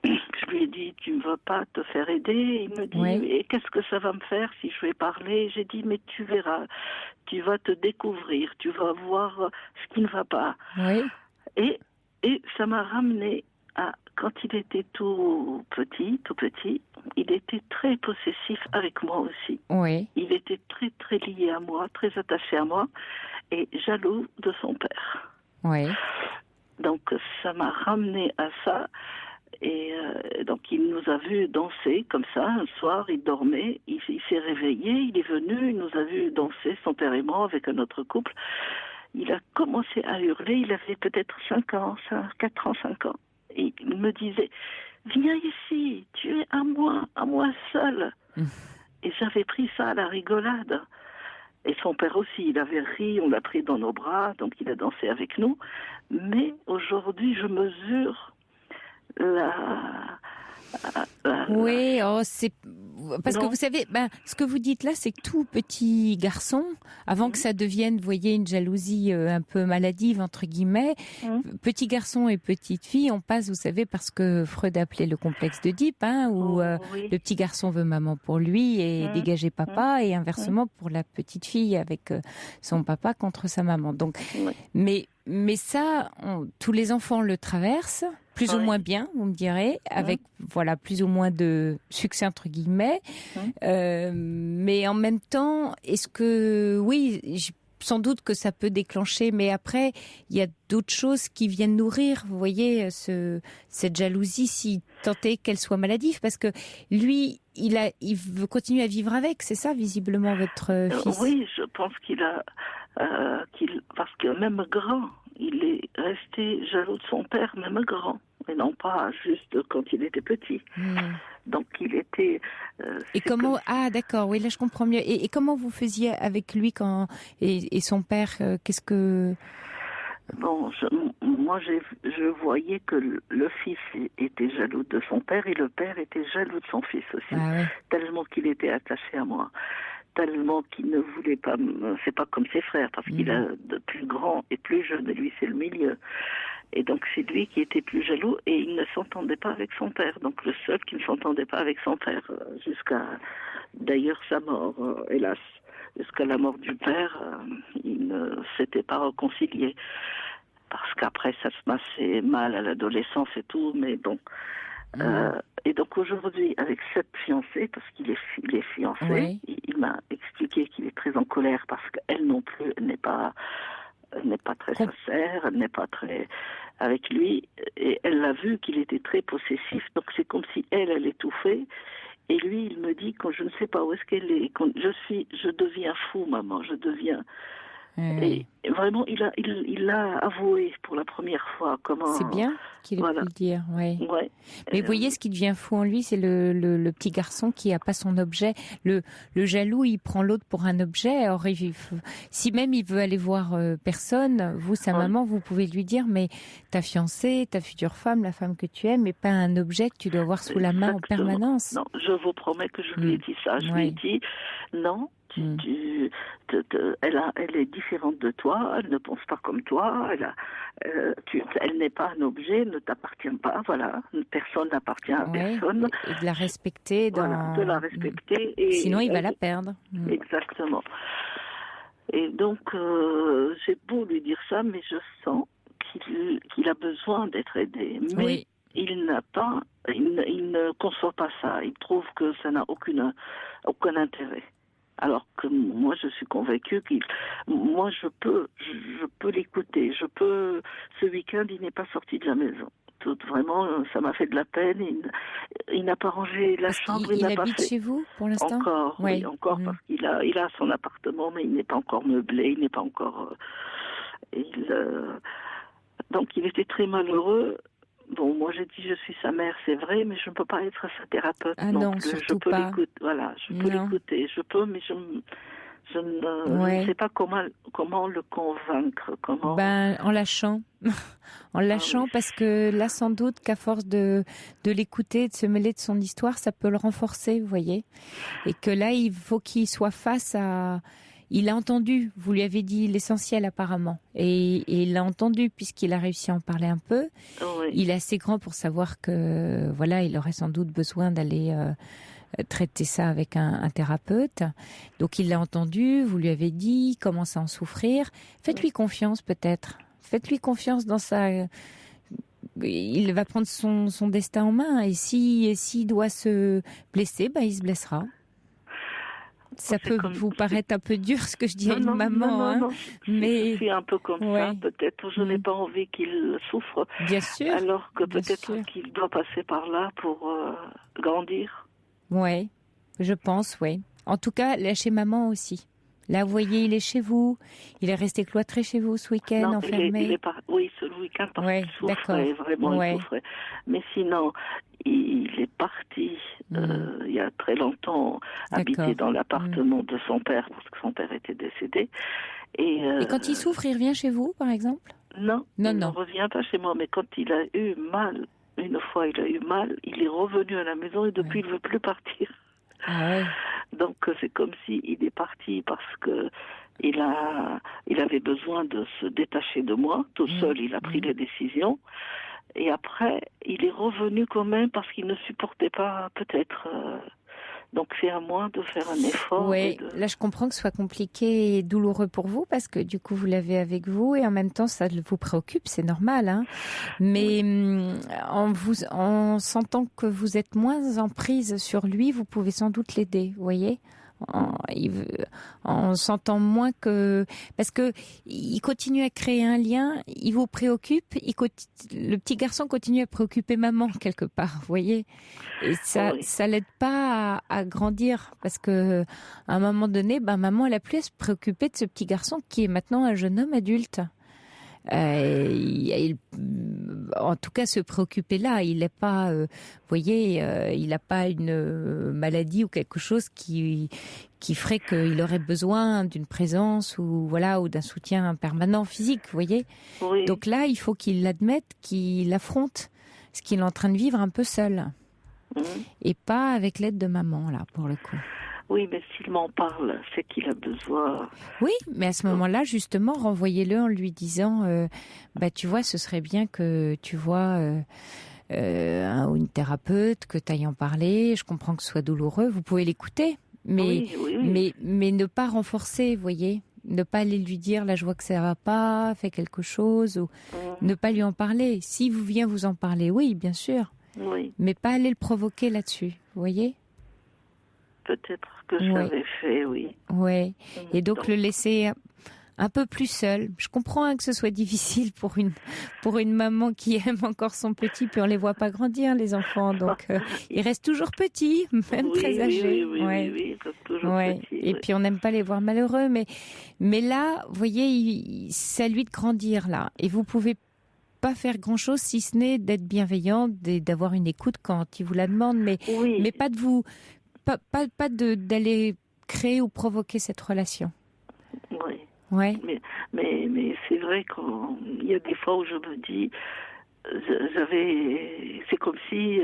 je lui ai dit, tu ne vas pas te faire aider. Il me dit, et qu'est-ce que ça va me faire si je vais parler? J'ai dit, mais tu verras, tu vas te découvrir, tu vas voir ce qui ne va pas. Oui. Et ça m'a ramené à quand il était tout petit, il était très possessif avec moi aussi. Oui. Il était très très lié à moi, très attaché à moi, et jaloux de son père. Oui. Donc ça m'a ramené à ça, et donc il nous a vus danser comme ça un soir. Il dormait, il s'est réveillé, il est venu, il nous a vus danser, son père et moi, avec un autre couple. Il a commencé à hurler. Il avait peut-être 4 ans, 5 ans. Et il me disait, viens ici, tu es à moi seule. Et j'avais pris ça à la rigolade. Et son père aussi, il avait ri, on l'a pris dans nos bras, donc il a dansé avec nous. Mais aujourd'hui, je mesure Oui, c'est parce que Non. vous savez, ce que vous dites là, c'est que tout petit garçon, avant que ça devienne, vous voyez, une jalousie un peu maladive entre guillemets, petit garçon et petite fille, on passe, vous savez, parce que Freud appelait le complexe d'Oedipe, où Oui. le petit garçon veut maman pour lui et dégager papa, et inversement pour la petite fille avec son papa contre sa maman. Donc, mais ça, tous les enfants le traversent. Plus ou moins bien, vous me direz, avec voilà plus ou moins de succès entre guillemets. Mais en même temps, est-ce que sans doute que ça peut déclencher, mais après il y a d'autres choses qui viennent nourrir, vous voyez, cette jalousie, si tant est qu'elle soit maladive, parce que lui, il veut continuer à vivre avec, c'est ça visiblement votre fils. Oui, je pense parce que même grand, il est resté jaloux de son père, même grand, et non pas juste quand il était petit. Donc il était... et comment... Ah d'accord, oui, là je comprends mieux. Et comment vous faisiez avec lui et son père, qu'est-ce que... Bon, je voyais que le fils était jaloux de son père et le père était jaloux de son fils aussi, tellement qu'il était attaché à moi, tellement qu'il ne voulait pas... C'est pas comme ses frères, parce qu'il a de plus grand et plus jeune, et lui c'est le milieu. Et donc c'est lui qui était plus jaloux et il ne s'entendait pas avec son père. Donc le seul qui ne s'entendait pas avec son père jusqu'à d'ailleurs sa mort, hélas. Jusqu'à la mort du père, il ne s'était pas réconcilié. Parce qu'après ça se passait mal à l'adolescence et tout, mais bon. Et donc aujourd'hui, avec cette fiancée, parce qu'il est fiancé, il m'a expliqué qu'il est très en colère parce qu'elle non plus n'est pas très sincère, elle n'est pas très avec lui, et elle l'a vu qu'il était très possessif, donc c'est comme si elle étouffait, et lui il me dit quand je ne sais pas où est-ce qu'elle est, quand je deviens fou maman, je deviens... Et vraiment, il a avoué pour la première fois comment... C'est bien qu'il ait pu le dire, Mais vous voyez, ce qui devient fou en lui, c'est le petit garçon qui n'a pas son objet. Le jaloux, il prend l'autre pour un objet. Or, si même il veut aller voir personne, vous, sa maman, vous pouvez lui dire, mais ta fiancée, ta future femme, la femme que tu aimes, mais pas un objet que tu dois avoir sous la main en permanence. Non, je vous promets que je lui ai dit ça. Je lui ai dit, non... Elle est différente de toi, elle ne pense pas comme toi, elle n'est pas un objet, elle ne t'appartient pas, voilà, personne n'appartient à personne. Et de la respecter. De la respecter. Et sinon, il va la perdre. Exactement. Et donc, j'ai beau lui dire ça, mais je sens qu'il a besoin d'être aidé. Mais il ne conçoit pas ça, il trouve que ça n'a aucun intérêt. Alors que moi, je suis convaincue moi, je peux l'écouter. Ce week-end, il n'est pas sorti de la maison. Vraiment, ça m'a fait de la peine. Il n'a pas rangé la chambre. Il habite chez vous, pour l'instant? Encore, oui, encore, parce qu'il a son appartement, mais il n'est pas encore meublé, il n'est pas encore... Donc, il était très malheureux. Bon, moi j'ai dit je suis sa mère, c'est vrai, mais je ne peux pas être sa thérapeute. Ah non, surtout je peux pas. Je peux l'écouter, mais je ne sais pas comment le convaincre. En lâchant. En lâchant, parce que là, sans doute qu'à force de l'écouter, de se mêler de son histoire, ça peut le renforcer, vous voyez. Et que là, il faut qu'il soit face à... Il a entendu, vous lui avez dit l'essentiel apparemment, et il l'a entendu puisqu'il a réussi à en parler un peu. Il est assez grand pour savoir que voilà, il aurait sans doute besoin d'aller traiter ça avec un thérapeute. Donc il l'a entendu, vous lui avez dit, il commence à en souffrir. Faites-lui confiance peut-être. Faites-lui confiance dans sa... Il va prendre son destin en main, et s'il doit se blesser, il se blessera. Ça peut vous paraître un peu dur ce que je dis à une maman, non. Mais je suis un peu comme ça, peut-être. Je n'ai pas envie qu'il souffre. Bien sûr. Alors que peut-être qu'il doit passer par là pour grandir. Oui, je pense, oui. En tout cas, lâchez maman aussi. Là, vous voyez, il est chez vous. Il est resté cloîtré chez vous ce week-end, Non, enfermé. Oui, ce week-end, parce Ouais, qu'il souffrait, vraiment, il souffrait. Mais sinon, il est parti, il y a très longtemps, habiter dans l'appartement de son père, parce que son père était décédé. Et quand il souffre, il revient chez vous, par exemple? Non, il ne revient pas chez moi, mais quand il a eu mal, une fois il a eu mal, il est revenu à la maison et depuis il ne veut plus partir. Ah ouais. Donc c'est comme s'il est parti parce que il avait besoin de se détacher de moi. Tout seul, il a pris les décisions. Et après, il est revenu quand même parce qu'il ne supportait pas peut-être... Donc c'est à moi de faire un effort. Oui, là je comprends que ce soit compliqué et douloureux pour vous parce que du coup vous l'avez avec vous et en même temps ça vous préoccupe, c'est normal. Hein. Mais en sentant que vous êtes moins en prise sur lui, vous pouvez sans doute l'aider, vous voyez ? En sentant moins que... Parce que il continue à créer un lien, il vous préoccupe, le petit garçon continue à préoccuper maman quelque part, vous voyez. Et ça l'aide pas à grandir parce que à un moment donné, maman elle a plus à se préoccuper de ce petit garçon qui est maintenant un jeune homme adulte. En tout cas, se préoccuper là, il n'est pas, vous voyez, il n'a pas une maladie ou quelque chose qui ferait qu'il aurait besoin d'une présence ou d'un soutien permanent physique, vous voyez. Oui. Donc là, il faut qu'il l'admette, qu'il affronte ce qu'il est en train de vivre un peu seul et pas avec l'aide de maman là, pour le coup. Oui, mais s'il m'en parle, c'est qu'il a besoin... Oui, mais à ce moment-là, justement, renvoyez-le en lui disant tu vois, ce serait bien que tu vois une thérapeute, que tu ailles en parler. Je comprends que ce soit douloureux. Vous pouvez l'écouter, mais ne pas renforcer, vous voyez. Ne pas aller lui dire, là, je vois que ça va pas, fais quelque chose, ou ne pas lui en parler. S'il vient vous en parler, oui, bien sûr. Oui. Mais pas aller le provoquer là-dessus, vous voyez. Peut-être que je l'avais fait, oui. Oui, et donc le laisser un peu plus seul. Je comprends que ce soit difficile pour une maman qui aime encore son petit, puis on les voit pas grandir, les enfants. Donc ils restent toujours petits, même très âgés. Oui, ils restent toujours petits. Et puis on n'aime pas les voir malheureux, mais là, vous voyez, c'est à lui de grandir là. Et vous pouvez pas faire grand-chose si ce n'est d'être bienveillante, d'avoir une écoute quand il vous la demande, mais pas de vous... Pas d'aller créer ou provoquer cette relation. Oui. Ouais. Mais c'est vrai qu'il y a des fois où je me dis, c'est comme si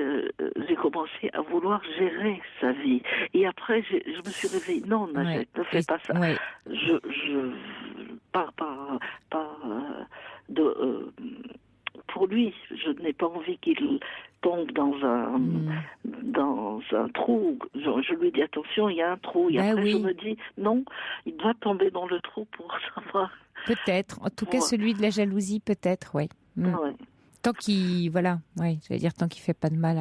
j'ai commencé à vouloir gérer sa vie. Et après, je me suis réveillée. Non, Najette, ne fais pas ça. Ouais. Pour lui, je n'ai pas envie qu'il tombe dans un trou. Je lui dis attention, il y a un trou. Et après, je me dis non, il doit tomber dans le trou pour savoir. Peut-être. En tout cas, celui de la jalousie, peut-être, oui. Tant qu'il, tant qu'il fait pas de mal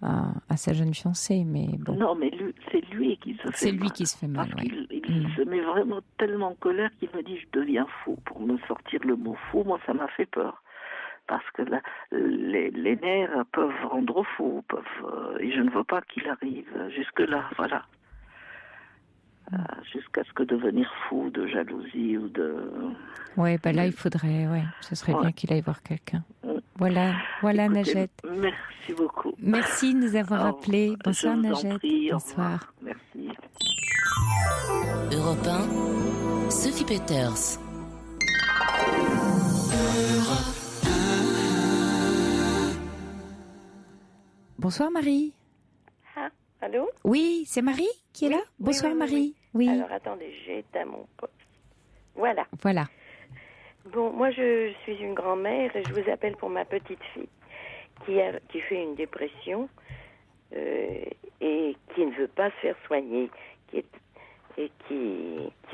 à sa jeune fiancée, mais bon. Non, mais c'est lui qui se fait mal. C'est lui qui se fait mal, oui. Il se met vraiment tellement en colère qu'il me dit je deviens fou. Pour me sortir le mot fou, moi, ça m'a fait peur. Parce que les nerfs peuvent rendre fou, et je ne veux pas qu'il arrive jusque-là, voilà. Jusqu'à ce que devenir fou de jalousie ou de... Oui, là, il faudrait, ce serait bien qu'il aille voir quelqu'un. Voilà, écoutez, Najette. Merci beaucoup. Merci de nous avoir appelés. Bonsoir, Najette. Bonsoir. Merci. Europe 1, Sophie Peters. Bonsoir Marie. Ah, allô? Oui, c'est Marie qui est là? Bonsoir Marie. Oui. Alors attendez, j'éteins mon poste. Voilà. Bon, moi je suis une grand-mère et je vous appelle pour ma petite fille qui fait une dépression et qui ne veut pas se faire soigner qui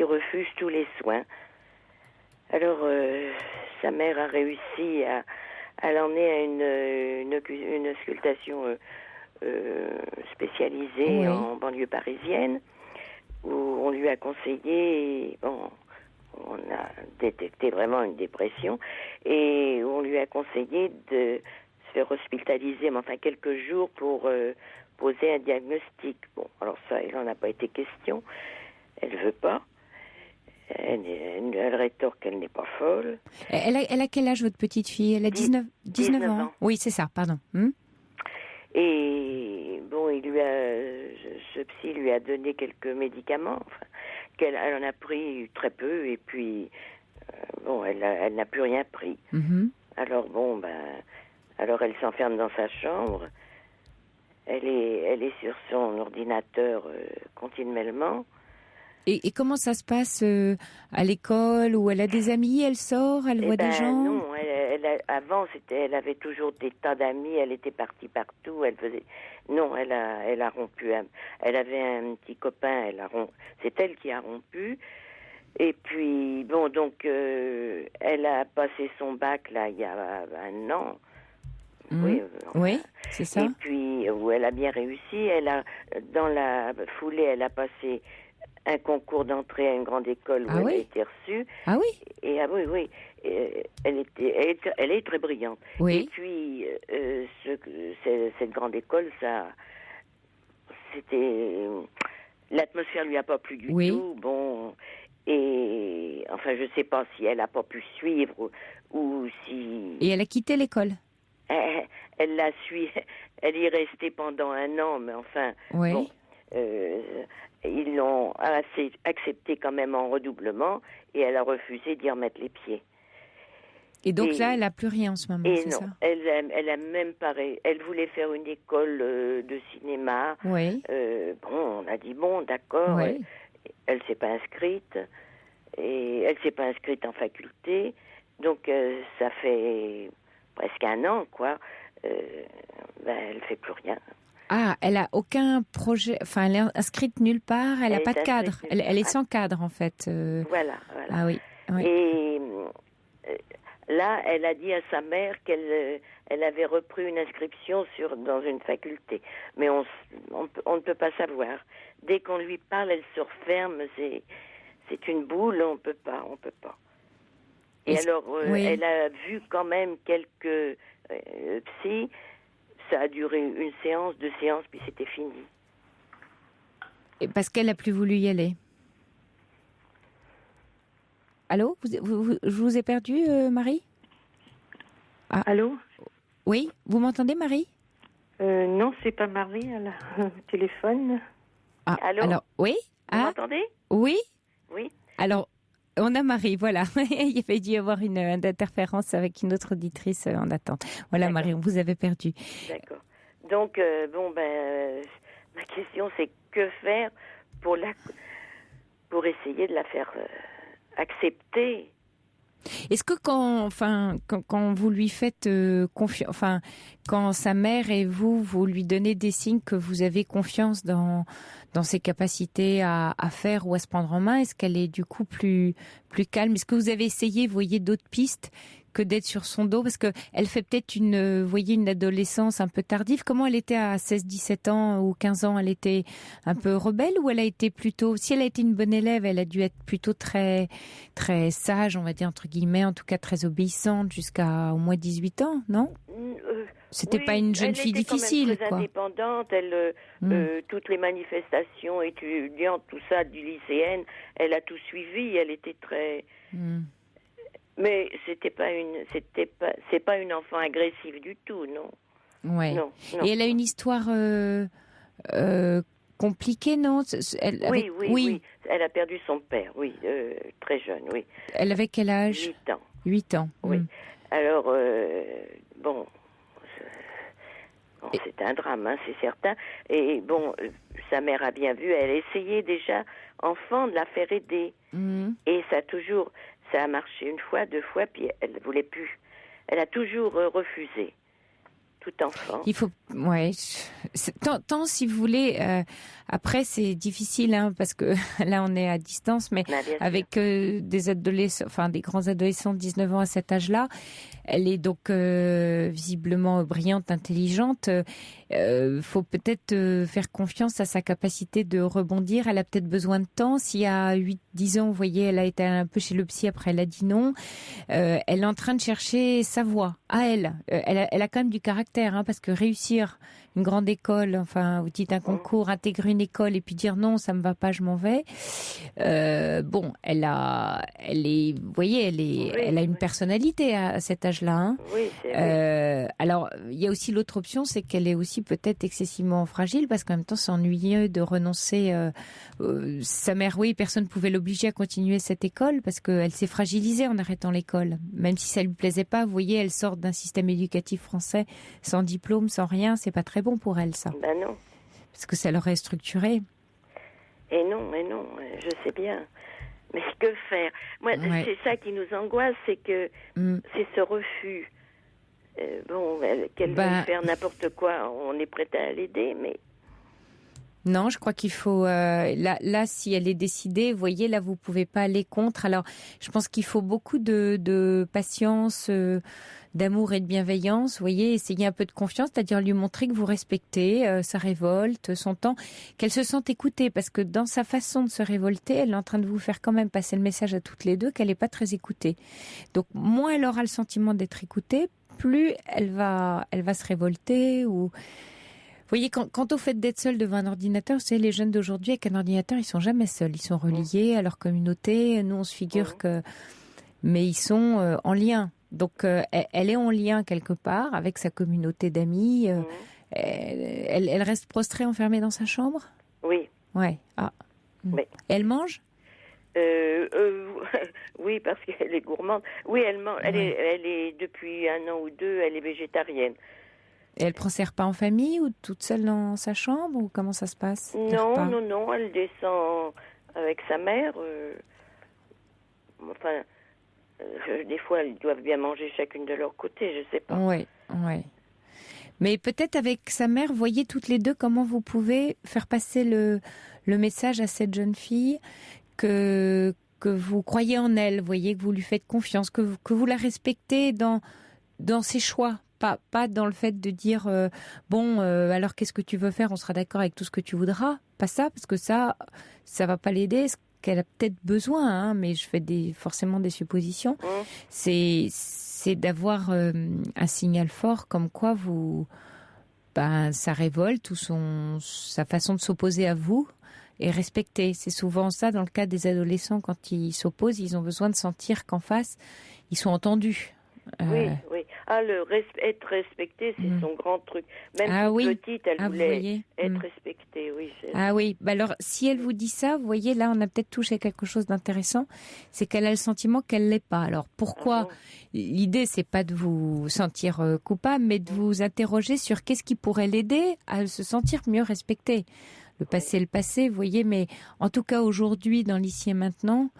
refuse tous les soins. Alors sa mère a réussi à l'emmener à une auscultation spécialisée en banlieue parisienne, où on lui a conseillé, on a détecté vraiment une dépression, et où on lui a conseillé de se faire hospitaliser, mais enfin quelques jours pour poser un diagnostic. Bon, alors ça, il n'en a pas été question, elle veut pas. Elle rétorque qu'elle n'est pas folle. Elle a quel âge, votre petite fille? Elle a 19 ans. Oui, c'est ça, pardon. Et bon, ce psy lui a donné quelques médicaments, qu'elle en a pris très peu, et puis, elle n'a plus rien pris. Alors alors elle s'enferme dans sa chambre, elle est sur son ordinateur continuellement. Et comment ça se passe à l'école, où elle a des amis, elle sort, elle voit des gens? Non, avant elle avait toujours des tas d'amis, elle était partie partout, non, elle a rompu. Elle avait un petit copain, c'est elle qui a rompu. Et puis elle a passé son bac là il y a un an. Oui, c'est ça. Et puis où elle a bien réussi, dans la foulée, elle a passé un concours d'entrée à une grande école où elle a été reçue. Ah oui. Et oui. Elle est très brillante. Oui. Et puis cette grande école, l'atmosphère lui a pas plu du tout. Bon, et enfin je sais pas si elle a pas pu suivre ou si. Et elle a quitté l'école. Elle l'a suivi. Elle y est restée pendant un an, mais enfin. Oui. Bon, ils l'ont accepté quand même en redoublement, et elle a refusé d'y remettre les pieds. Et donc là, elle n'a plus rien en ce moment, c'est ça? Elle a même pareil. Elle voulait faire une école de cinéma. Oui. On a dit d'accord. Oui. Elle s'est pas inscrite, et elle s'est pas inscrite en faculté. Donc ça fait presque un an, quoi. Elle fait plus rien. Ah, elle a aucun projet, enfin elle est inscrite nulle part, elle n'a pas de cadre, elle est sans cadre en fait. Voilà. Ah oui. Et là, elle a dit à sa mère qu'elle avait repris une inscription dans une faculté. Mais on ne peut pas savoir. Dès qu'on lui parle, elle se referme, c'est une boule, on peut pas. Et alors, elle a vu quand même quelques psys. Ça a duré une séance, 2 séances, puis c'était fini. Et parce qu'elle n'a plus voulu y aller. Allô, je vous ai perdu, Marie? Allô? Oui, vous m'entendez, Marie? Non, c'est pas Marie, elle a un téléphone. Allô? Alors, oui? Vous m'entendez? Oui? Oui. Alors, on a Marie, voilà. Il y avait dû y avoir une interférence avec une autre auditrice en attente. Voilà, d'accord. Marie, on vous avait perdu. D'accord. Donc, ma question, c'est que faire pour essayer de la faire accepter? Est-ce que quand vous lui faites confiance, quand sa mère et vous lui donnez des signes que vous avez confiance dans ses capacités à faire ou à se prendre en main, est-ce qu'elle est du coup plus calme? Est-ce que vous avez essayé, vous voyez, d'autres pistes que d'être sur son dos? Parce que elle fait peut-être une adolescence un peu tardive. Comment elle était à 16, 17 ans ou 15 ans? Elle était un peu rebelle, ou elle a été plutôt, si elle a été une bonne élève, elle a dû être plutôt très, très sage, on va dire, entre guillemets, en tout cas très obéissante jusqu'à au moins 18 ans, non? C'était pas une jeune fille difficile, elle était quand même très indépendante. Toutes les manifestations étudiantes, tout ça, du lycéenne, elle a tout suivi. Elle était très. Mais c'est pas une enfant agressive du tout, non. Ouais. Non. Et elle a une histoire compliquée, non? Oui. Elle a perdu son père, oui, très jeune, oui. Elle avait quel âge? 8 ans. 8 ans. Oui. Alors, c'est un drame, hein, c'est certain. Et bon, sa mère a bien vu, elle essayait déjà, enfant, de la faire aider. Et ça a marché 1 fois, 2 fois, puis elle ne voulait plus. Elle a toujours refusé, tout enfant. Il faut, tant si vous voulez. Après, c'est difficile, hein, parce que là, on est à distance, mais avec des adolescents, des grands adolescents de 19 ans à cet âge-là, elle est donc visiblement brillante, intelligente. Faut peut-être faire confiance à sa capacité de rebondir. Elle a peut-être besoin de temps. S'il y a 8-10 ans, vous voyez, elle a été un peu chez le psy, après elle a dit non. Elle est en train de chercher sa voie à elle. Elle a quand même du caractère, hein, parce que réussir une grande école, enfin, vous dites un concours, intégrer une école et puis dire non, ça me va pas, je m'en vais. Bon, elle est, vous voyez, elle a une personnalité à cet âge-là. Hein. Oui, c'est vrai. Alors, il y a aussi l'autre option, c'est qu'elle est aussi peut-être excessivement fragile parce qu'en même temps, c'est ennuyeux de renoncer. Sa mère, oui, personne ne pouvait l'obliger à continuer cette école parce qu'elle s'est fragilisée en arrêtant l'école. Même si ça lui plaisait pas, vous voyez, elle sort d'un système éducatif français sans diplôme, sans rien, c'est pas très bon pour elle, ça. Ben non. Parce que ça l'aurait structurée. Et non, je sais bien. Mais que faire? Moi, c'est ça qui nous angoisse, c'est que c'est ce refus. Qu'elle veut faire n'importe quoi, on est prêt à l'aider, mais... Non, je crois qu'il faut... là, si elle est décidée, vous voyez, là, vous pouvez pas aller contre. Alors, je pense qu'il faut beaucoup de patience, d'amour et de bienveillance. Vous voyez, essayer un peu de confiance, c'est-à-dire lui montrer que vous respectez sa révolte, son temps, qu'elle se sente écoutée. Parce que dans sa façon de se révolter, elle est en train de vous faire quand même passer le message à toutes les deux qu'elle n'est pas très écoutée. Donc, moins elle aura le sentiment d'être écoutée, plus elle va se révolter ou... Vous voyez, quant au fait d'être seul devant un ordinateur, vous savez, les jeunes d'aujourd'hui avec un ordinateur, ils sont jamais seuls. Ils sont reliés à leur communauté. Nous, on se figure que... Mais ils sont en lien. Donc, elle est en lien quelque part avec sa communauté d'amis. Elle reste prostrée, enfermée dans sa chambre? Oui. Ouais. Ah. Oui. Elle mange? Oui, parce qu'elle est gourmande. Oui, elle mange. Elle est depuis 1 an ou 2, elle est végétarienne. Et elle prend ses repas en famille ou toute seule dans sa chambre ou comment ça se passe? Non, elle descend avec sa mère. Des fois, elles doivent bien manger chacune de leur côté, je sais pas. Oui. Mais peut-être avec sa mère, voyez toutes les deux comment vous pouvez faire passer le message à cette jeune fille que vous croyez en elle, voyez, que vous lui faites confiance, que vous la respectez dans ses choix. Pas dans le fait de dire alors qu'est-ce que tu veux faire, on sera d'accord avec tout ce que tu voudras. Pas ça, parce que ça va pas l'aider. Ce qu'elle a peut-être besoin, hein, mais je fais forcément des suppositions. C'est d'avoir un signal fort comme quoi sa révolte ou sa façon de s'opposer à vous est respectée. C'est souvent ça dans le cas des adolescents quand ils s'opposent, ils ont besoin de sentir qu'en face ils sont entendus. Oui. Être respectée, c'est son grand truc. Même petite, elle voulait être respectée. Oui. Oui. Alors, si elle vous dit ça, vous voyez, là, on a peut-être touché quelque chose d'intéressant. C'est qu'elle a le sentiment qu'elle l'est pas. Alors, pourquoi? L'idée, c'est pas de vous sentir coupable, mais de vous interroger sur qu'est-ce qui pourrait l'aider à se sentir mieux respectée. Le passé est le passé, vous voyez, mais en tout cas, aujourd'hui, dans l'ici et maintenant,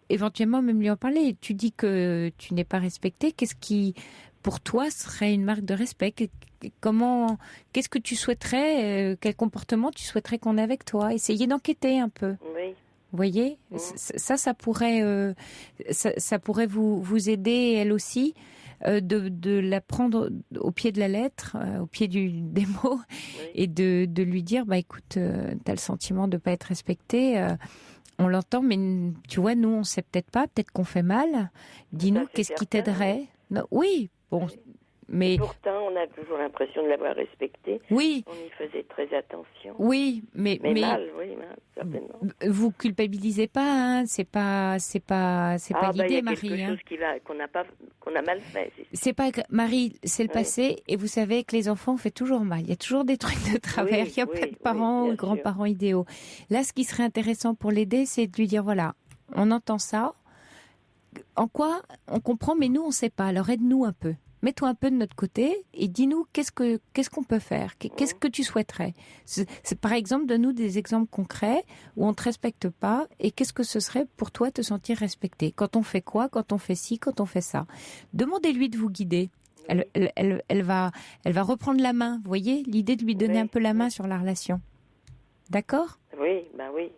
éventuellement même lui en parler. Tu dis que tu n'es pas respectée. Qu'est-ce qui, pour toi, serait une marque de respect? Qu'est-ce que tu souhaiterais, quel comportement tu souhaiterais qu'on ait avec toi? Essayez d'enquêter un peu. Oui. Vous voyez, ça pourrait, ça pourrait vous aider, elle aussi, de la prendre au pied de la lettre, au pied des mots, et de lui dire, écoute, t'as le sentiment de pas être respectée. On l'entend, mais tu vois, nous, on sait peut-être pas, peut-être qu'on fait mal. Dis-nous, qu'est-ce qui t'aiderait? Oui, bon, mais... Et pourtant, on a toujours l'impression de l'avoir respecté. Oui. On y faisait très attention. Oui, mais mal, certainement. Vous culpabilisez pas, hein, c'est pas l'idée, Marie. Il y a quelque chose qu'on a mal fait. C'est pas Marie, c'est le passé, et vous savez que les enfants, on fait toujours mal. Il y a toujours des trucs de travers. Il n'y a pas de parents ou de grands-parents idéaux. Là, ce qui serait intéressant pour l'aider, c'est de lui dire, voilà, on entend ça. En quoi on comprend, mais nous, on sait pas. Alors aide-nous un peu. Mets-toi un peu de notre côté et dis-nous qu'est-ce qu'on peut faire, qu'est-ce que tu souhaiterais. C'est par exemple, donne-nous des exemples concrets où on te respecte pas et qu'est-ce que ce serait pour toi te sentir respecté. Quand on fait quoi, quand on fait ci, quand on fait ça. Demandez-lui de vous guider. Elle va reprendre la main. Vous voyez, l'idée de lui donner un peu la main sur la relation. D'accord? Oui,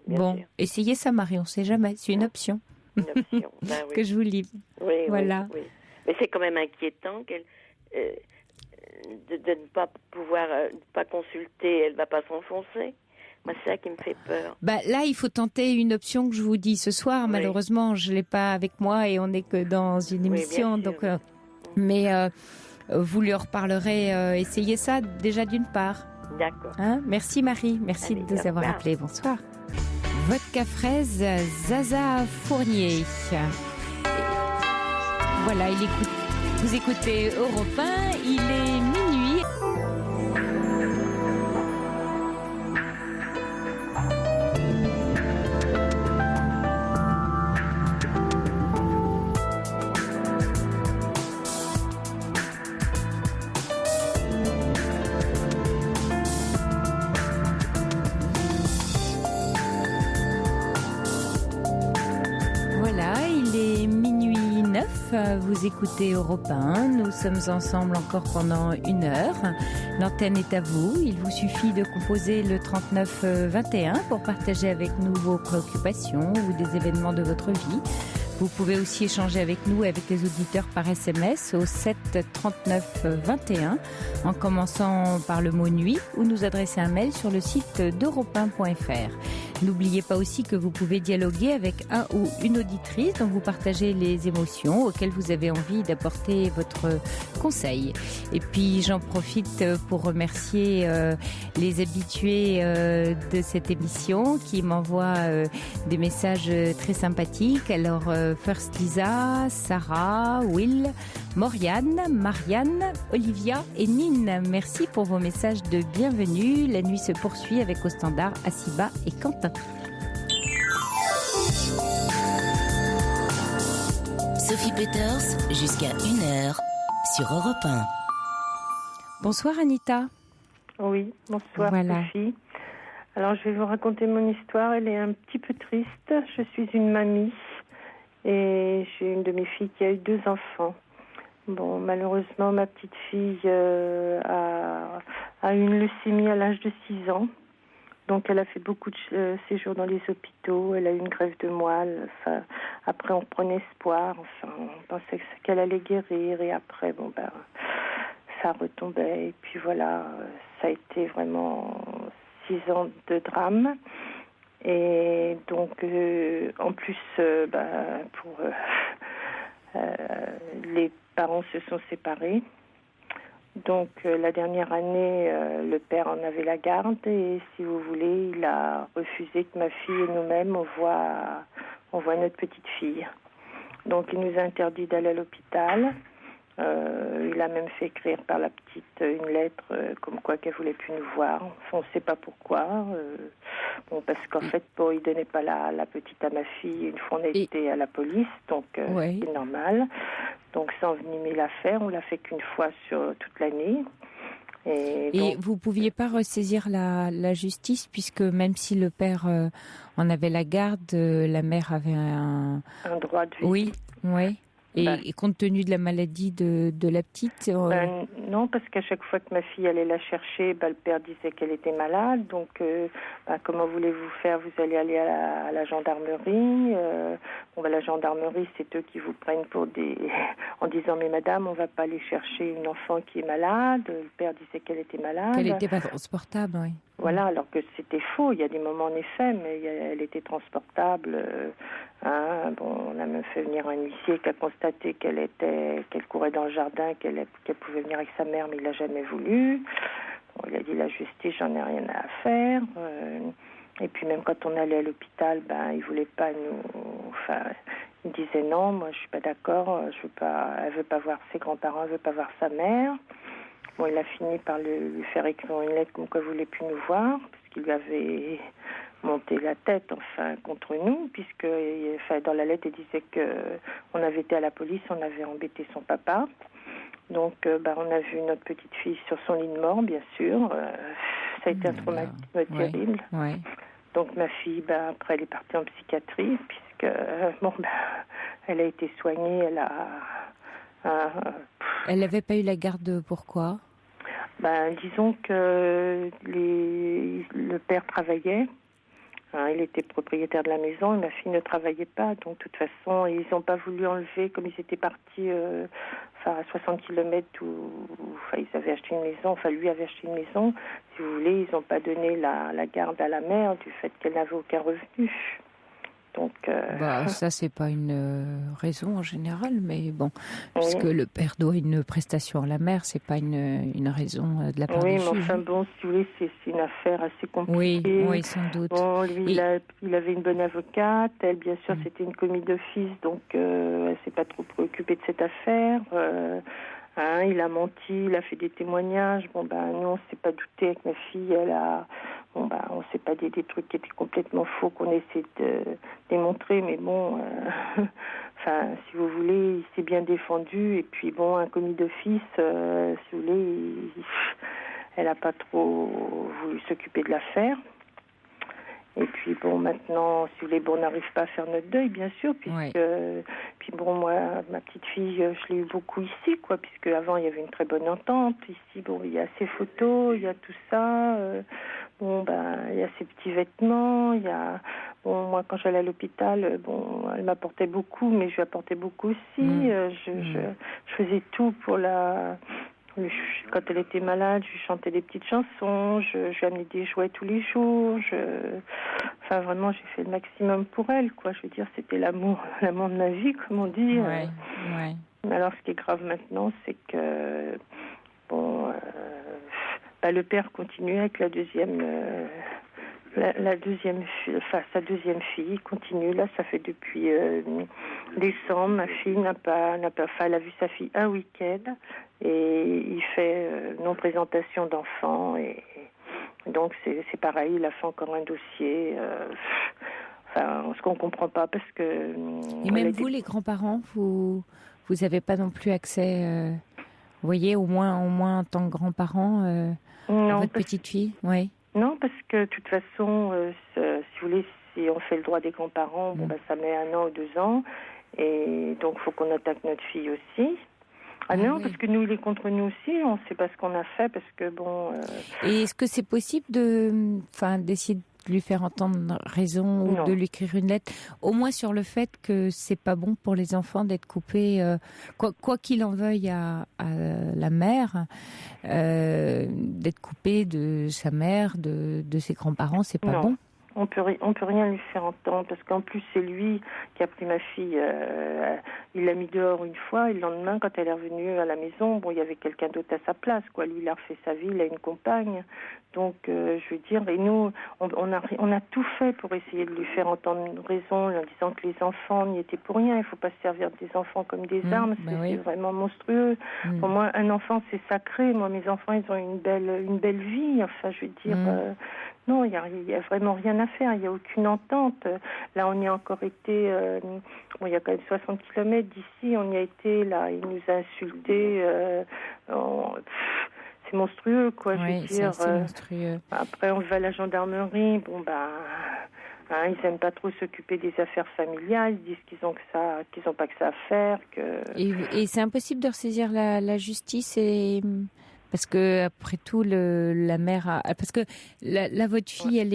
bien sûr. Essayez ça, Marie. On sait jamais. C'est une option. Une option. Que je vous livre. Oui, voilà. Oui. Mais c'est quand même inquiétant qu'elle de ne pas pouvoir pas consulter, elle va pas s'enfoncer. Moi, c'est ça qui me fait peur. Là, il faut tenter une option que je vous dis ce soir. Oui. Malheureusement, je l'ai pas avec moi et on n'est que dans une émission. Donc, mais vous lui en reparlerez. Essayez ça déjà d'une part. D'accord. Hein, merci Marie, merci Allez, de nous au avoir revoir. appelés. Bonsoir. Vodka fraise Zaza Fournier. Voilà, vous écoutez Europe 1, il est minuit. Vous écoutez Europe 1, nous sommes ensemble encore pendant 1 heure. L'antenne est à vous, il vous suffit de composer le 39 21 pour partager avec nous vos préoccupations ou des événements de votre vie. Vous pouvez aussi échanger avec nous et avec les auditeurs par SMS au 7 39 21 en commençant par le mot nuit ou nous adresser un mail sur le site d'europe1.fr. N'oubliez pas aussi que vous pouvez dialoguer avec un ou une auditrice dont vous partagez les émotions auxquelles vous avez envie d'apporter votre conseil. Et puis j'en profite pour remercier les habitués de cette émission qui m'envoient des messages très sympathiques. Alors First Lisa, Sarah, Will, Mauriane, Marianne, Olivia et Nine. Merci pour vos messages de bienvenue. La nuit se poursuit avec au standard Asiba et Quentin. Sophie Peters, jusqu'à 1h sur Europe 1. Bonsoir Anita. Oui, bonsoir Voilà. Sophie. Alors je vais vous raconter mon histoire, elle est un petit peu triste. Je suis une mamie et j'ai une de mes filles qui a eu 2 enfants. Bon, malheureusement, ma petite fille a eu une leucémie à l'âge de 6 ans. Donc, elle a fait beaucoup de séjours dans les hôpitaux. Elle a eu une greffe de moelle. Enfin, après, on prenait espoir. Enfin, on pensait qu'elle allait guérir. Et après, ça retombait. Et puis voilà, ça a été vraiment 6 ans de drame. Et donc, en plus, les parents se sont séparés. Donc, la dernière année, le père en avait la garde et, si vous voulez, il a refusé que ma fille et nous-mêmes, on voit notre petite fille. Donc, il nous a interdit d'aller à l'hôpital. Il a même fait écrire par la petite une lettre comme quoi qu'elle voulait plus nous voir. Enfin, on ne sait pas pourquoi. Parce qu'en fait, il donnait pas la petite à ma fille. Une fois, on a été à la police, donc c'est normal. Donc, ça envenimait l'affaire. On l'a fait qu'une fois sur toute l'année. Et donc, vous pouviez pas ressaisir la justice puisque même si le père en avait la garde, la mère avait un droit de vie. Oui, oui. Et compte tenu de la maladie de la petite non, parce qu'à chaque fois que ma fille allait la chercher, le père disait qu'elle était malade. Donc, comment voulez-vous faire? Vous allez aller à la gendarmerie. La gendarmerie, c'est eux qui vous prennent pour en disant, mais madame, on va pas aller chercher une enfant qui est malade. Le père disait qu'elle était malade. Qu'elle n'était pas transportable, oui. Voilà, alors que c'était faux. Il y a des moments en effet, mais elle était transportable. On a même fait venir un huissier qui a constaté qu'elle courait dans le jardin, qu'elle pouvait venir avec sa mère, mais il n'a jamais voulu. Il a dit la justice, j'en ai rien à faire. Et puis même quand on allait à l'hôpital, il voulait pas nous. Enfin, il disait non, moi je suis pas d'accord. Elle veut pas voir ses grands-parents, elle veut pas voir sa mère. Bon, il a fini par lui faire écrire une lettre comme quoi il voulait plus nous voir, parce qu'il lui avait monté la tête, contre nous, puisque dans la lettre, il disait qu'on avait été à la police, on avait embêté son papa. Donc, on a vu notre petite fille sur son lit de mort, bien sûr. Ça a été un traumatisme terrible. Ouais. Donc, ma fille, après, elle est partie en psychiatrie, puisque, elle a été soignée, Elle n'avait pas eu la garde, pourquoi? Disons que le père travaillait. Il était propriétaire de la maison et ma fille ne travaillait pas. Donc, de toute façon, ils n'ont pas voulu enlever, comme ils étaient partis à 60 km ils avaient acheté une maison. Lui avait acheté une maison. Si vous voulez, ils n'ont pas donné la garde à la mère du fait qu'elle n'avait aucun revenu. Donc, ça, c'est pas une raison en général, mais bon, puisque le père doit une prestation à la mère, c'est pas une raison de la part du juge. Oui, mais enfin bon, si vous voulez, c'est une affaire assez compliquée. Oui, sans doute. Bon, lui, il avait une bonne avocate. Elle, bien sûr, c'était une commis d'office, donc elle s'est pas trop préoccupée de cette affaire. Il a menti, il a fait des témoignages. Bon, nous, on s'est pas douté avec ma fille. On s'est pas dit des trucs qui étaient complètement faux qu'on essaie de démontrer, mais bon, si vous voulez, il s'est bien défendu. Et puis bon, un commis d'office, si vous voulez, elle a pas trop voulu s'occuper de l'affaire. Et puis bon, maintenant, si vous voulez, on n'arrive pas à faire notre deuil, bien sûr, puisque puis bon, moi, ma petite fille, je l'ai eu beaucoup ici, quoi, puisque avant il y avait une très bonne entente. Ici, bon, il y a ses photos, il y a tout ça. Il y a ses petits vêtements, il y a moi quand j'allais à l'hôpital, elle m'apportait beaucoup, mais je lui apportais beaucoup aussi. Je faisais tout pour quand elle était malade, je lui chantais des petites chansons, je lui amenais des jouets tous les jours. Vraiment, j'ai fait le maximum pour elle, quoi. Je veux dire, c'était l'amour de ma vie, comme on dit. Alors, ce qui est grave maintenant, c'est que le père continue avec sa deuxième fille continue. Là, ça fait depuis décembre. Ma fille elle a vu sa fille un week-end et il fait non-présentation d'enfants et donc c'est pareil, il a fait encore un dossier. Ce qu'on comprend pas parce que. Et même vous, les grands-parents, vous avez pas non plus accès. Vous voyez, au moins en tant que grands-parents, à votre petite fille, oui. Non, parce que de toute façon, si vous voulez, si on fait le droit des grands-parents, ça met 1 an ou 2 ans, et donc il faut qu'on attaque notre fille aussi. Parce que nous, il est contre nous aussi, on ne sait pas ce qu'on a fait, parce que Et est-ce que c'est possible d'essayer de lui faire entendre raison ou de lui écrire une lettre, au moins sur le fait que c'est pas bon pour les enfants d'être coupés, quoi qu'il en veuille à la mère, d'être coupé de sa mère, de ses grands-parents, c'est pas bon. On peut rien lui faire entendre parce qu'en plus c'est lui qui a pris ma fille. Il l'a mis dehors une fois et le lendemain quand elle est revenue à la maison, il y avait quelqu'un d'autre à sa place, quoi. Lui il a refait sa vie, il a une compagne. Donc je veux dire, et nous on a tout fait pour essayer de lui faire entendre raison, en disant que les enfants n'y étaient pour rien. Il faut pas se servir des enfants comme des armes, c'est vraiment monstrueux. Pour moi un enfant c'est sacré. Moi mes enfants ils ont une belle vie. Enfin je veux dire. Non, il y a vraiment rien à faire, il n'y a aucune entente. Là, on y a encore été, il y a quand même 60 km d'ici, on y a été, là, il nous a insultés. C'est monstrueux, quoi, je veux dire. C'est monstrueux. Après, on va à la gendarmerie, ils n'aiment pas trop s'occuper des affaires familiales, ils disent qu'ils n'ont pas que ça à faire. Et c'est impossible de ressaisir la justice parce que après tout la mère parce que votre fille elle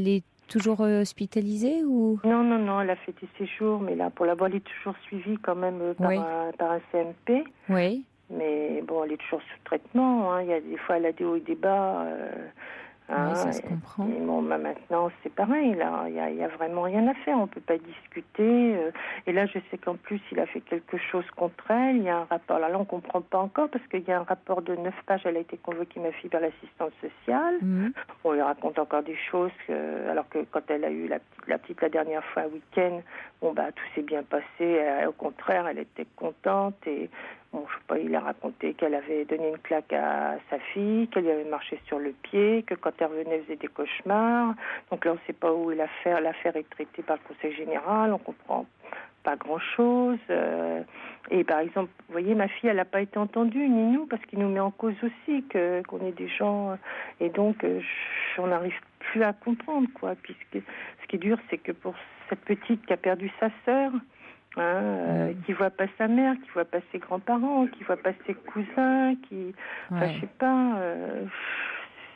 est toujours hospitalisée ou non, elle a fait des séjours, mais là pour l'avoir elle est toujours suivie quand même par un CMP. Oui. Mais elle est toujours sous traitement. Il y a des fois elle a des hauts et des bas. Ça se comprend. Et maintenant, c'est pareil. Là, il y a vraiment rien à faire. On peut pas discuter. Et là, je sais qu'en plus, il a fait quelque chose contre elle. Il y a un rapport. Là, on comprend pas encore parce qu'il y a un rapport de 9 pages. Elle a été convoquée, ma fille, par l'assistante sociale. On lui raconte encore des choses. Alors que quand elle a eu la petite la dernière fois, un week-end, tout s'est bien passé. Au contraire, elle était contente et je sais pas, il a raconté qu'elle avait donné une claque à sa fille, qu'elle lui avait marché sur le pied, que quand elle revenait, elle faisait des cauchemars. Donc là, on ne sait pas où est l'affaire. L'affaire est traitée par le Conseil général, on comprend pas grand-chose. Et par exemple, vous voyez, ma fille, elle n'a pas été entendue, ni nous, parce qu'il nous met en cause aussi qu'on est des gens. Et donc, on n'arrive plus à comprendre, quoi. Puisque ce qui est dur, c'est que pour cette petite qui a perdu sa sœur, qui voit pas sa mère, qui voit pas ses grands-parents, qui voit pas ses cousins, je sais pas,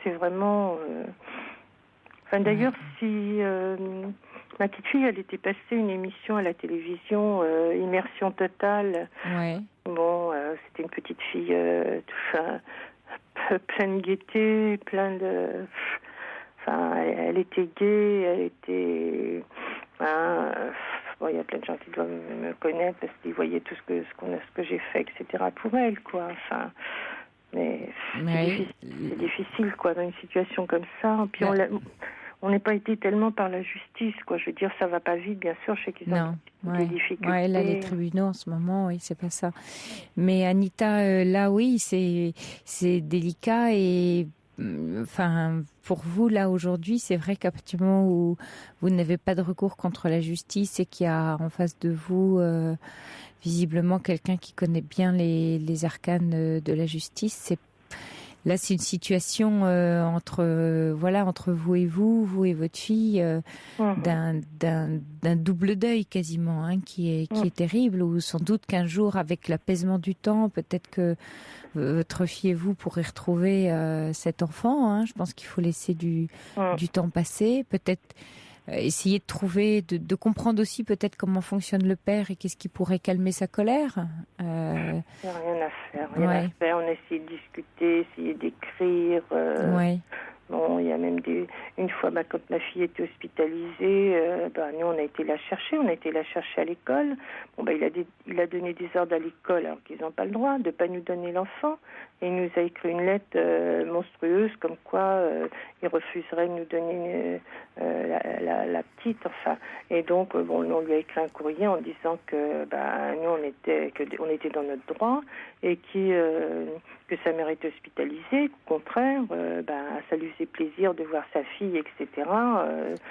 c'est vraiment. D'ailleurs, si ma petite fille, elle était passée une émission à la télévision, Immersion totale. Ouais. C'était une petite fille, pleine de gaieté, plein de. Elle était gaie, elle était. Bon, il y a plein de gens qui doivent me connaître parce qu'ils voyaient tout ce que j'ai fait, etc. pour elle, quoi. Enfin, mais c'est difficile, quoi, dans une situation comme ça. Puis on n'est pas été tellement par la justice, quoi. Je veux dire, ça va pas vite, bien sûr. Je sais qu'ils ont des difficultés. Ouais, là, les tribunaux en ce moment, oui, c'est pas ça. Mais Anita, là, oui, c'est délicat et enfin, pour vous, là, aujourd'hui, c'est vrai qu'à partir du moment où vous n'avez pas de recours contre la justice et qu'il y a en face de vous, visiblement, quelqu'un qui connaît bien les arcanes de la justice, là, c'est une situation entre vous et votre fille, d'un double deuil quasiment, qui est terrible, ou sans doute qu'un jour, avec l'apaisement du temps, peut-être que votre fille et vous pourrez retrouver cet enfant. Je pense qu'il faut laisser du temps passer, peut-être essayer de trouver, de comprendre aussi peut-être comment fonctionne le père et qu'est-ce qui pourrait calmer sa colère. Il n'y a rien à faire. On a essayé de discuter, essayer d'écrire. Bon, il y a même une fois, quand ma fille était hospitalisée, nous on a été la chercher à l'école. Bon, il a donné des ordres à l'école alors qu'ils n'ont pas le droit de pas nous donner l'enfant. Et il nous a écrit une lettre monstrueuse comme quoi il refuserait de nous donner la petite. Enfin, et donc on lui a écrit un courrier en disant que nous on était dans notre droit et que sa mère était hospitalisée. Au contraire, ça lui faisait plaisir de voir sa fille, etc.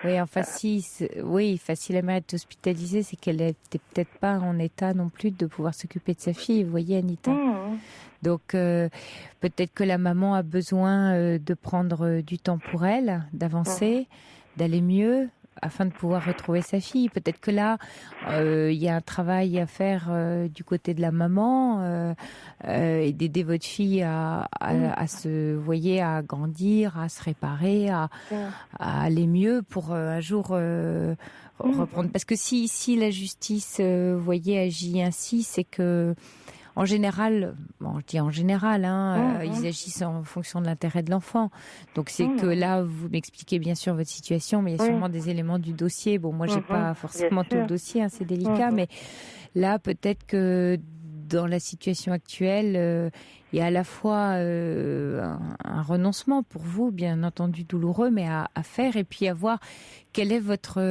Oui, enfin si la mère est hospitalisée, c'est qu'elle n'était peut-être pas en état non plus de pouvoir s'occuper de sa fille. Vous voyez, Anita. Donc peut-être que la maman a besoin de prendre du temps pour elle, d'avancer, d'aller mieux, afin de pouvoir retrouver sa fille. Peut-être que là, il y a un travail à faire du côté de la maman et d'aider votre fille à à grandir, à se réparer, à aller mieux pour un jour reprendre. Parce que si la justice, agit ainsi, c'est que en général, je dis en général, ils agissent en fonction de l'intérêt de l'enfant. Donc c'est que là, vous m'expliquez bien sûr votre situation, mais il y a sûrement des éléments du dossier. Bon, moi, j'ai pas forcément tout le dossier, c'est délicat, mais là, peut-être que dans la situation actuelle, il y a à la fois un renoncement pour vous, bien entendu douloureux, mais à faire, et puis à voir quelle est votre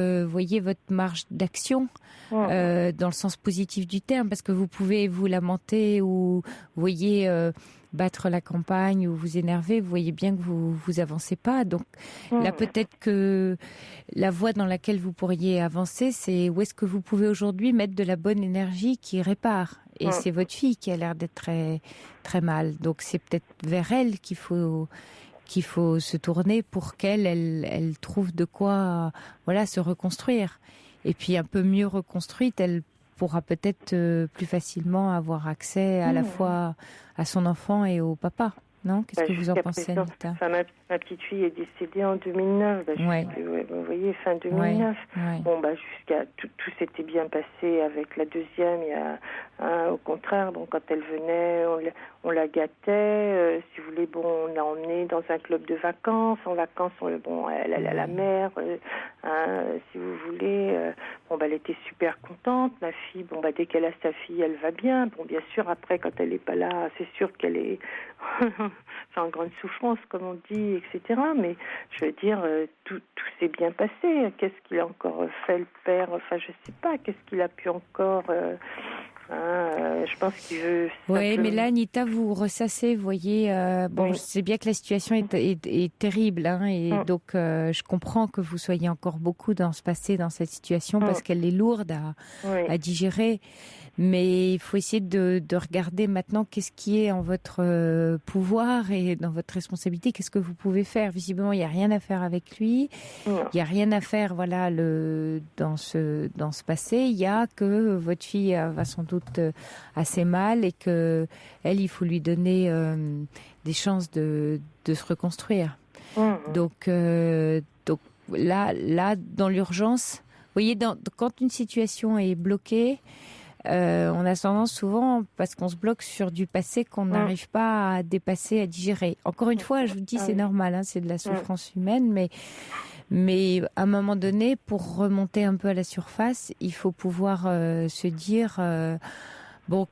marge d'action dans le sens positif du terme, parce que vous pouvez vous lamenter ou battre la campagne ou vous énerver, vous voyez bien que vous avancez pas. Donc là, peut-être que la voie dans laquelle vous pourriez avancer, c'est où est-ce que vous pouvez aujourd'hui mettre de la bonne énergie qui répare. Et c'est votre fille qui a l'air d'être très, très mal. Donc c'est peut-être vers elle qu'il faut se tourner pour qu'elle trouve de quoi se reconstruire. Et puis un peu mieux reconstruite, elle pourra peut-être plus facilement avoir accès à la fois à son enfant et au papa. Non ? Qu'est-ce que vous en pensez, Anita ? Ma petite fille est décédée en 2009. Vous voyez, fin 2009. Bon, jusqu'à tout s'était bien passé avec la deuxième. Au contraire, quand elle venait, on la gâtait. Si vous voulez, on l'a emmenée dans un club de vacances. En vacances, elle allait à la mer. Si vous voulez, elle était super contente. Ma fille, dès qu'elle a sa fille, elle va bien. Bon, bien sûr, après, quand elle n'est pas là, c'est sûr qu'elle est en grande souffrance, comme on dit, etc. Mais je veux dire, tout s'est bien passé. Qu'est-ce qu'il a encore fait, le père ? Enfin, je sais pas. Qu'est-ce qu'il a pu encore... je pense qu'il veut... Oui, mais là, Anita, vous ressassez, vous voyez... je sais bien que la situation est terrible, et donc je comprends que vous soyez encore beaucoup dans ce passé, dans cette situation, parce qu'elle est lourde à digérer. Mais il faut essayer de regarder maintenant qu'est-ce qui est en votre pouvoir et dans votre responsabilité. Qu'est-ce que vous pouvez faire ? Visiblement, il n'y a rien à faire avec lui. Il n'y a rien à faire, dans ce passé. Il y a que votre fille va sans doute assez mal et que elle, il faut lui donner des chances de se reconstruire. Donc là, dans l'urgence, vous voyez, quand une situation est bloquée, on a tendance souvent, parce qu'on se bloque sur du passé qu'on n'arrive pas à dépasser, à digérer. Encore une fois, je vous dis, c'est normal, c'est de la souffrance humaine, mais Mais à un moment donné, pour remonter un peu à la surface, il faut pouvoir se dire bon,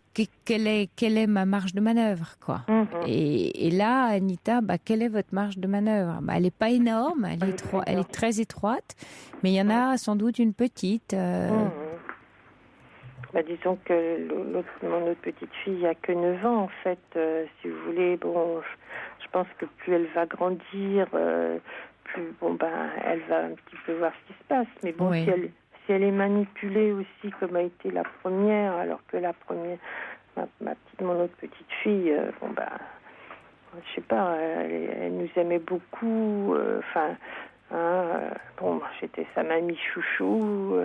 quelle est ma marge de manœuvre, quoi. Et là, Anita, quelle est votre marge de manœuvre? Elle n'est pas énorme, elle est très étroite, mais il y en a sans doute une petite. Disons que mon autre petite fille a que 9 ans, en fait, si vous voulez. Bon, je pense que plus elle va grandir, plus elle va un petit peu voir ce qui se passe. Mais bon, oui. Si elle est manipulée aussi, comme a été la première, alors que la première, mon autre petite fille, je sais pas, elle nous aimait beaucoup, j'étais sa mamie chouchou,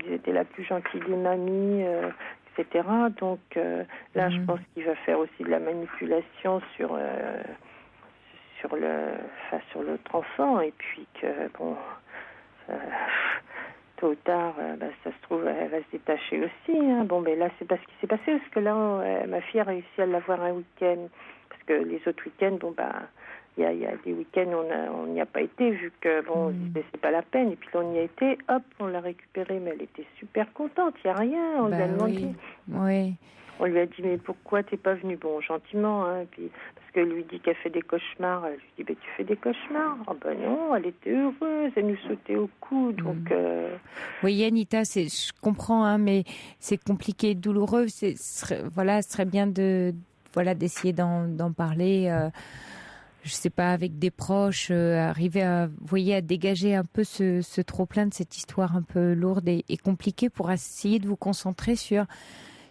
j'étais la plus gentille des mamies, etc. Donc là, je pense qu'il va faire aussi de la manipulation sur l'autre enfant, et puis que tôt ou tard, ça se trouve, elle va se détacher aussi. Hein. Là, c'est pas ce qui s'est passé, parce que là, ma fille a réussi à l'avoir un week-end, parce que les autres week-ends, il y a des week-ends où on n'y a pas été, vu que c'est pas la peine. Et puis là, on y a été, hop, on l'a récupérée, mais elle était super contente, il n'y a rien, on lui a demandé. Oui. On lui a dit, mais pourquoi t'es pas venue? Bon, gentiment, hein, puis, parce qu'elle lui dit qu'elle fait des cauchemars. Je lui dis, tu fais des cauchemars? Non, elle était heureuse, elle nous sautait au cou, donc... Oui, Anita, je comprends, hein, mais c'est compliqué, douloureux. Ce serait bien d'essayer d'en parler... je sais pas, avec des proches, arriver à dégager un peu ce trop-plein de cette histoire un peu lourde et compliquée, pour essayer de vous concentrer sur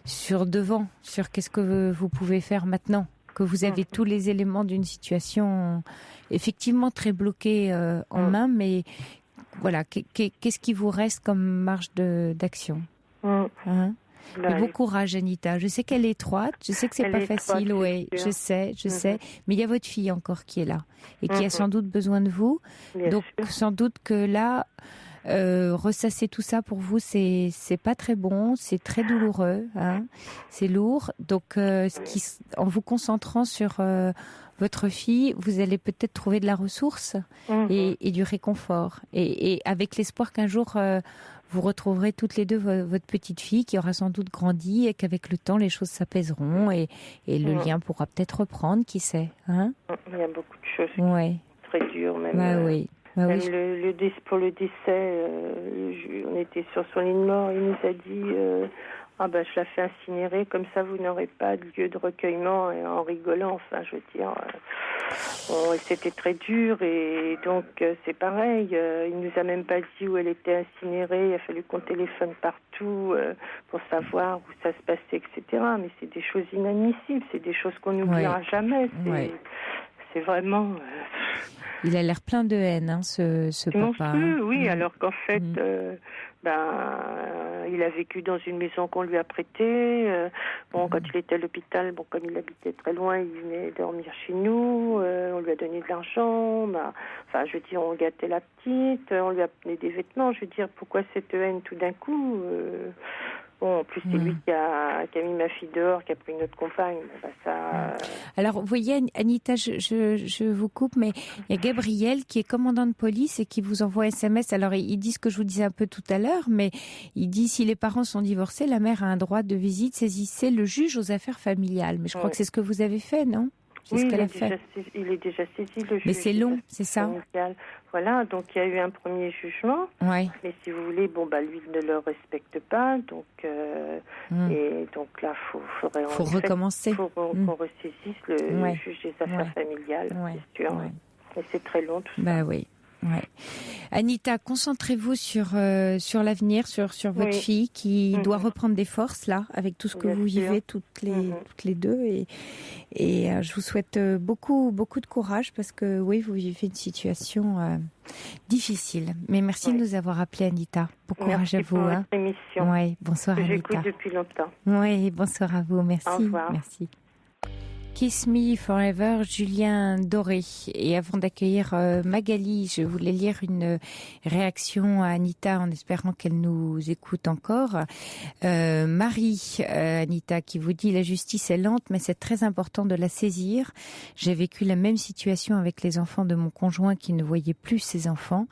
qu'est-ce que vous pouvez faire maintenant, que vous avez tous les éléments d'une situation effectivement très bloquée en main, mais voilà, qu'est-ce qui vous reste comme marge d'action? Mais bon courage, Anita. Je sais qu'elle est étroite, je sais que c'est pas facile, oui, je sais, mais il y a votre fille encore qui est là et qui a sans doute besoin de vous. Bien donc sûr. Sans doute que là, ressasser tout ça pour vous, c'est pas très bon, c'est très douloureux, hein, c'est lourd. Donc en vous concentrant sur votre fille, vous allez peut-être trouver de la ressource et du réconfort, et avec l'espoir qu'un jour vous retrouverez toutes les deux votre petite fille qui aura sans doute grandi, et qu'avec le temps les choses s'apaiseront et le lien pourra peut-être reprendre, qui sait, hein? Il y a beaucoup de choses très dures, même. Oui. Même pour le décès, on était sur son lit de mort, il nous a dit je la fais incinérer, comme ça vous n'aurez pas de lieu de recueillement, et en rigolant, je veux dire, c'était très dur, et donc c'est pareil, il nous a même pas dit où elle était incinérée, il a fallu qu'on téléphone partout pour savoir où ça se passait, etc. Mais c'est des choses inadmissibles, c'est des choses qu'on n'oubliera jamais, c'est vraiment... Il a l'air plein de haine, hein, ce papa. Monstrueux, oui, alors qu'en fait, il a vécu dans une maison qu'on lui a prêtée. Quand il était à l'hôpital, comme il habitait très loin, il venait dormir chez nous. On lui a donné de l'argent. Je veux dire, on gâtait la petite, on lui a donné des vêtements. Je veux dire, pourquoi cette haine tout d'un coup en plus, c'est lui qui a mis ma fille dehors, qui a pris une autre compagne. Alors, vous voyez, Anita, je vous coupe, mais il y a Gabriel qui est commandant de police et qui vous envoie un SMS. Alors, il dit ce que je vous disais un peu tout à l'heure, mais il dit, si les parents sont divorcés, la mère a un droit de visite, saisissez le juge aux affaires familiales. Mais je crois que c'est ce que vous avez fait, non? C'est ce qu'elle a fait. Il est déjà saisi, le juge. Mais c'est long, c'est ça? Voilà, donc il y a eu un premier jugement. Ouais. Mais si vous voulez, lui il ne le respecte pas, donc et donc là, faudrait recommencer. Faut qu'on ressaisisse le juge des affaires familiales, c'est sûr. Et c'est très long tout ça. Oui. Ouais. Anita, concentrez-vous sur l'avenir, sur votre fille qui doit reprendre des forces là, avec tout ce que vous vivez toutes les deux, et je vous souhaite beaucoup de courage, parce que vous vivez une situation difficile. Mais merci de nous avoir appelé, Anita. Bon courage à vous. Merci pour votre émission. Bonsoir, Anita. J'écoute depuis longtemps. Bonsoir à vous. Merci. Au revoir. Merci. Kiss Me Forever, Julien Doré. Et avant d'accueillir Magali, je voulais lire une réaction à Anita en espérant qu'elle nous écoute encore. Marie, Anita, qui vous dit: la justice est lente, mais c'est très important de la saisir. J'ai vécu la même situation avec les enfants de mon conjoint qui ne voyait plus ses enfants.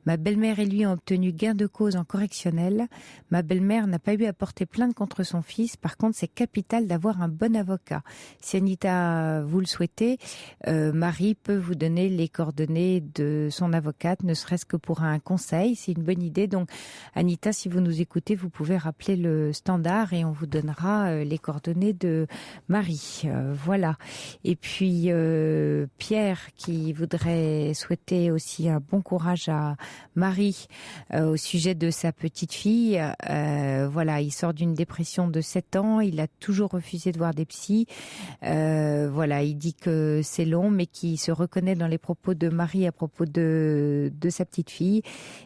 Ma belle-mère et lui ont obtenu gain de cause en correctionnel. Ma belle-mère n'a pas eu à porter plainte contre son fils. Par contre, c'est capital d'avoir un bon avocat. Si Anita, vous le souhaitez, Marie peut vous donner les coordonnées de son avocate, ne serait-ce que pour un conseil. C'est une bonne idée. Donc, Anita, si vous nous écoutez, vous pouvez rappeler le standard et on vous donnera les coordonnées de Marie. Voilà. Et puis, Pierre, qui voudrait souhaiter aussi un bon courage à Marie au sujet de sa petite fille. Voilà, il sort d'une dépression de 7 ans. Il a toujours refusé de voir des psys. Voilà, il dit que c'est long, mais qu'il se reconnaît dans les propos de Marie à propos de sa petite fille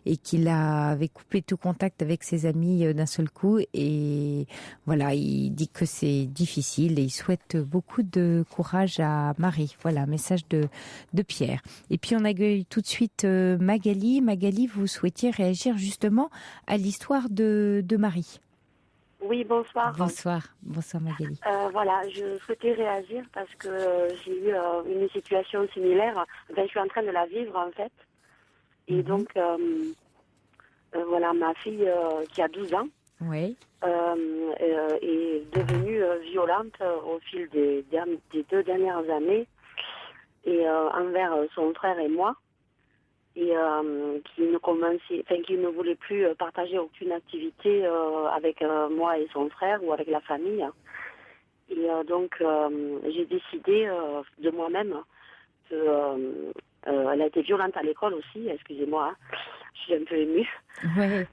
et qu'il avait coupé tout contact avec ses amis d'un seul coup. Et voilà, il dit que c'est difficile et il souhaite beaucoup de courage à Marie. Voilà, message de Pierre. Et puis on accueille tout de suite Magali. Magali, vous souhaitiez réagir justement à l'histoire de Marie. Oui, bonsoir. Bonsoir Magali. Voilà, je souhaitais réagir parce que j'ai eu une situation similaire. Enfin, je suis en train de la vivre en fait. Et donc, voilà, ma fille qui a 12 ans oui. Est devenue violente au fil des 2 dernières années et envers son frère et moi. Et qui ne voulait plus partager aucune activité avec moi et son frère ou avec la famille. Et donc, j'ai décidé de moi-même que elle a été violente à l'école aussi, excusez-moi, hein, je suis un peu émue. Oui.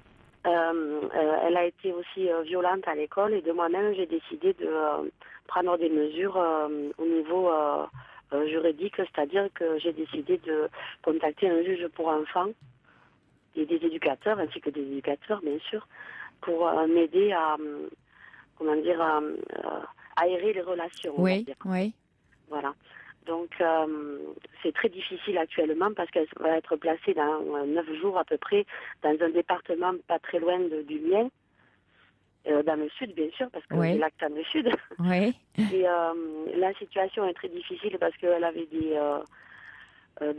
Elle a été aussi violente à l'école et de moi-même, j'ai décidé de prendre des mesures au niveau juridique, c'est-à-dire que j'ai décidé de contacter un juge pour enfants et des éducateurs, ainsi que des éducateurs, bien sûr, pour m'aider à, aérer les relations. Oui, oui. Voilà. Donc, c'est très difficile actuellement parce qu'elle va être placée dans 9 jours à peu près dans un département pas très loin du mien. Dans le sud, bien sûr, parce que oui. c'est l'accent du sud. Oui. Et la situation est très difficile parce qu'elle avait des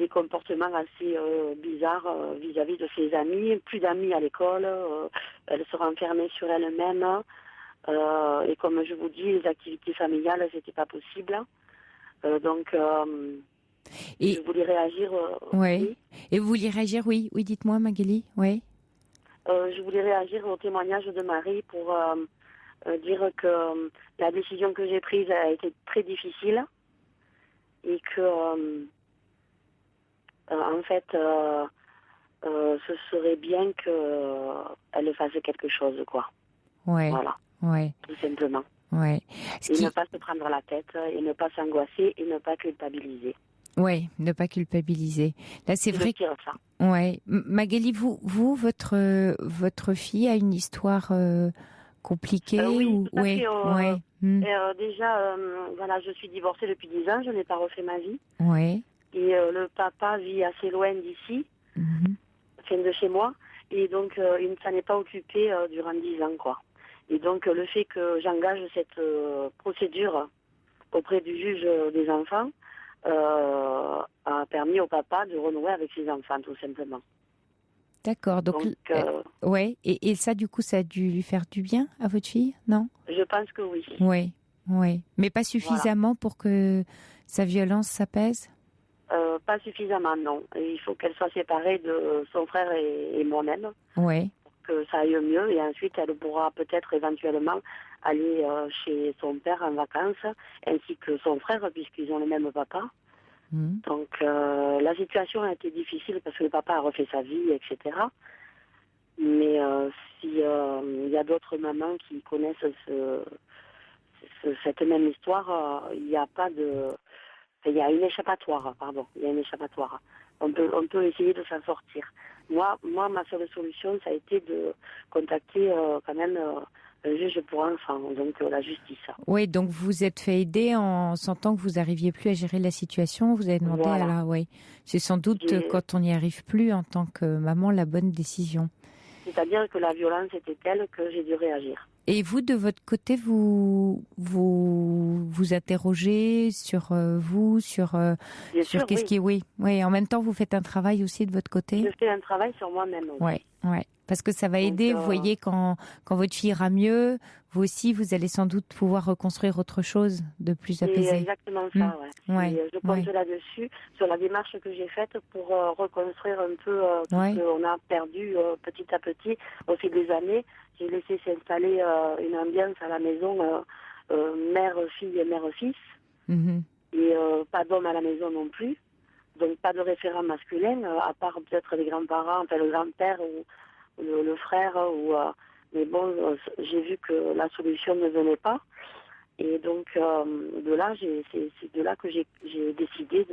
comportements assez bizarres vis-à-vis de ses amis, plus d'amis à l'école, elle se renfermait sur elle-même. Et comme je vous dis, les activités familiales, c'était pas possible. Donc, je voulais réagir. Oui. Et vous vouliez réagir, oui. Oui, dites-moi, Magali. Oui. Je voulais réagir au témoignage de Marie pour dire que la décision que j'ai prise a été très difficile et que, en fait, ce serait bien qu'elle fasse quelque chose, quoi. Ouais. Voilà. Ouais. Tout simplement. Ouais. Ne pas se prendre la tête et ne pas s'angoisser et ne pas culpabiliser. Oui, ne pas culpabiliser. Là, c'est vrai que... ça. Ouais. Magali, votre fille a une histoire compliquée oui, ou... tout à fait. Ouais. Déjà, voilà, je suis divorcée depuis 10 ans, je n'ai pas refait ma vie. Ouais. Et le papa vit assez loin d'ici, enfin de chez moi, et donc il ne s'en est pas occupé durant 10 ans, quoi. Et donc le fait que j'engage cette procédure auprès du juge des enfants a permis au papa de renouer avec ses enfants, tout simplement. D'accord. Donc ouais. Et ça, du coup, ça a dû lui faire du bien à votre fille, non? Je pense que oui. Oui, oui. Mais pas suffisamment pour que sa violence s'apaise? Pas suffisamment, non. Et il faut qu'elle soit séparée de son frère et moi-même. Oui. Pour que ça aille mieux. Et ensuite, elle pourra peut-être éventuellement aller chez son père en vacances, ainsi que son frère, puisqu'ils ont le même papa. Donc, la situation a été difficile parce que le papa a refait sa vie, etc. Mais s'il y a d'autres mamans qui connaissent cette même histoire, il n'y a pas de... Il y a une échappatoire, pardon. Il y a une échappatoire. On peut essayer de s'en sortir. Moi, ma seule solution, ça a été de contacter quand même juge pour enfants, donc la justice. Oui, donc vous êtes fait aider en sentant que vous n'arriviez plus à gérer la situation. Vous avez demandé à la... Oui, c'est sans doute quand on n'y arrive plus en tant que maman la bonne décision. C'est-à-dire que la violence était telle que j'ai dû réagir. Et vous, de votre côté, vous interrogez sur vous, sur qu'est-ce qui est... Oui, en même temps, vous faites un travail aussi de votre côté. Je fais un travail sur moi-même. Oui. Parce que ça va aider, vous voyez, quand votre fille ira mieux, vous aussi, vous allez sans doute pouvoir reconstruire autre chose de plus apaisé. C'est exactement ça, je compte là-dessus, sur la démarche que j'ai faite pour reconstruire un peu tout ce qu'on a perdu petit à petit au fil des années. J'ai laissé s'installer une ambiance à la maison, mère-fille et mère-fils, et pas d'homme à la maison non plus. Donc pas de référent masculin, à part peut-être les grands-parents, enfin le grand-père ou le frère, mais bon, j'ai vu que la solution ne venait pas. Et donc, de là, c'est de là que j'ai décidé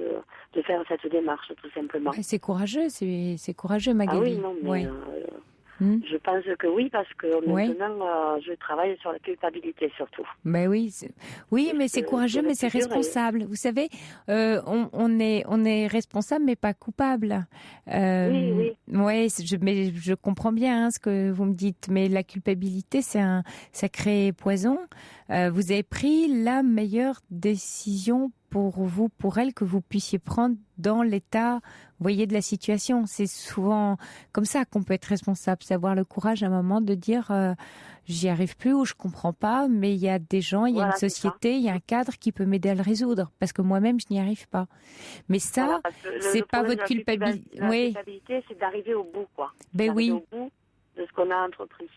de faire cette démarche, tout simplement. C'est courageux, c'est courageux, Magali. Ah oui, non, mais je pense que oui, parce que maintenant, je travaille sur la culpabilité, surtout. Ben oui, mais c'est courageux, mais c'est responsable. Vous savez, on est responsable, mais pas coupable. Oui. Ouais, mais je comprends bien ce que vous me dites, mais la culpabilité, c'est un sacré poison. Vous avez pris la meilleure décision pour vous, pour elle, que vous puissiez prendre dans l'état, vous voyez, de la situation. C'est souvent comme ça qu'on peut être responsable, c'est avoir le courage à un moment de dire j'y arrive plus ou je comprends pas, mais il y a des gens, il y a une société, il y a un cadre qui peut m'aider à le résoudre, parce que moi-même je n'y arrive pas. Mais ça, c'est pas votre culpabilité. La culpabilité, c'est d'arriver au bout, quoi. Ben oui. Au bout de ce qu'on a entrepris.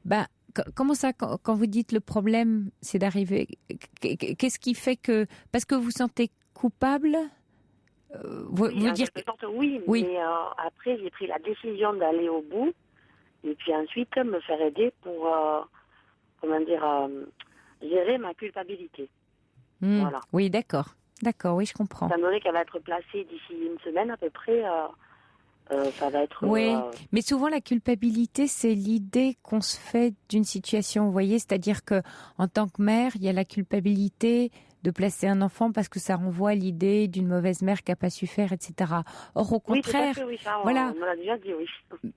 Ben, comment ça, quand vous dites le problème, c'est d'arriver... Qu'est-ce qui fait que... Parce que vous sentez coupable vous dire que... Oui, mais après, j'ai pris la décision d'aller au bout et puis ensuite me faire aider pour, gérer ma culpabilité. Voilà. Oui, d'accord, oui, je comprends. Étant donné qu'elle va être placée d'ici une semaine à peu près... ça va être... Oui, mais souvent la culpabilité, c'est l'idée qu'on se fait d'une situation, vous voyez, c'est-à-dire que en tant que mère, il y a la culpabilité de placer un enfant parce que ça renvoie à l'idée d'une mauvaise mère qui n'a pas su faire, etc. Or, au contraire, ça, voilà. On l'a déjà dit, oui.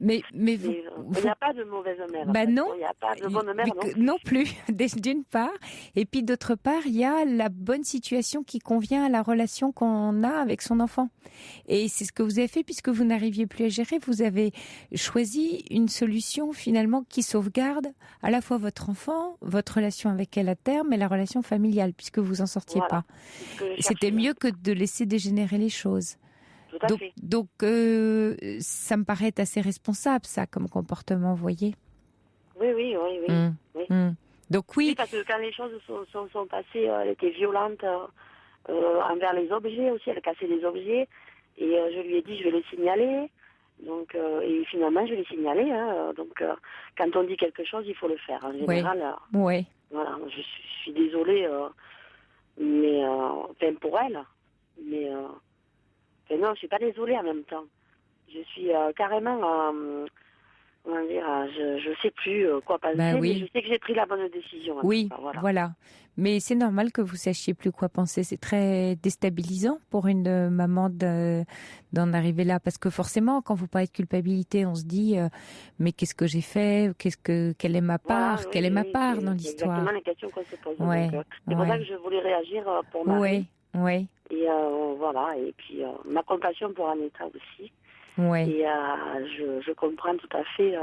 Mais il n'y a pas de mauvaise mère. Non. Il n'y a pas de bonne mère non plus, d'une part. Et puis d'autre part, il y a la bonne situation qui convient à la relation qu'on a avec son enfant. Et c'est ce que vous avez fait puisque vous n'arriviez plus à gérer. Vous avez choisi une solution finalement qui sauvegarde à la fois votre enfant, votre relation avec elle à terme et la relation familiale puisque vous en sortiez pas. C'était mieux que de laisser dégénérer les choses. Tout à fait. Donc ça me paraît assez responsable, ça, comme comportement, vous voyez. Oui. Donc oui, parce que quand les choses sont passées, elle était violente envers les objets aussi, elle cassait les objets, et je lui ai dit je vais le signaler. Donc, et finalement, je l'ai signalé. Donc, quand on dit quelque chose, il faut le faire. En général, voilà, je suis désolée, mais enfin pour elle, mais non, je suis pas désolée en même temps. Je suis carrément, comment dire, je sais plus quoi penser, mais je sais que j'ai pris la bonne décision. Oui, voilà. Mais c'est normal que vous sachiez plus quoi penser. C'est très déstabilisant pour une maman d'en arriver là, parce que forcément, quand vous parlez de culpabilité, on se dit mais qu'est-ce que j'ai fait, quelle est ma part, dans l'histoire. C'est exactement les questions qu'on se pose. C'est pour ça que je voulais réagir pour ma vie. Oui. Et voilà. Et puis ma compassion pour Anita aussi. Ouais. Et je comprends tout à fait.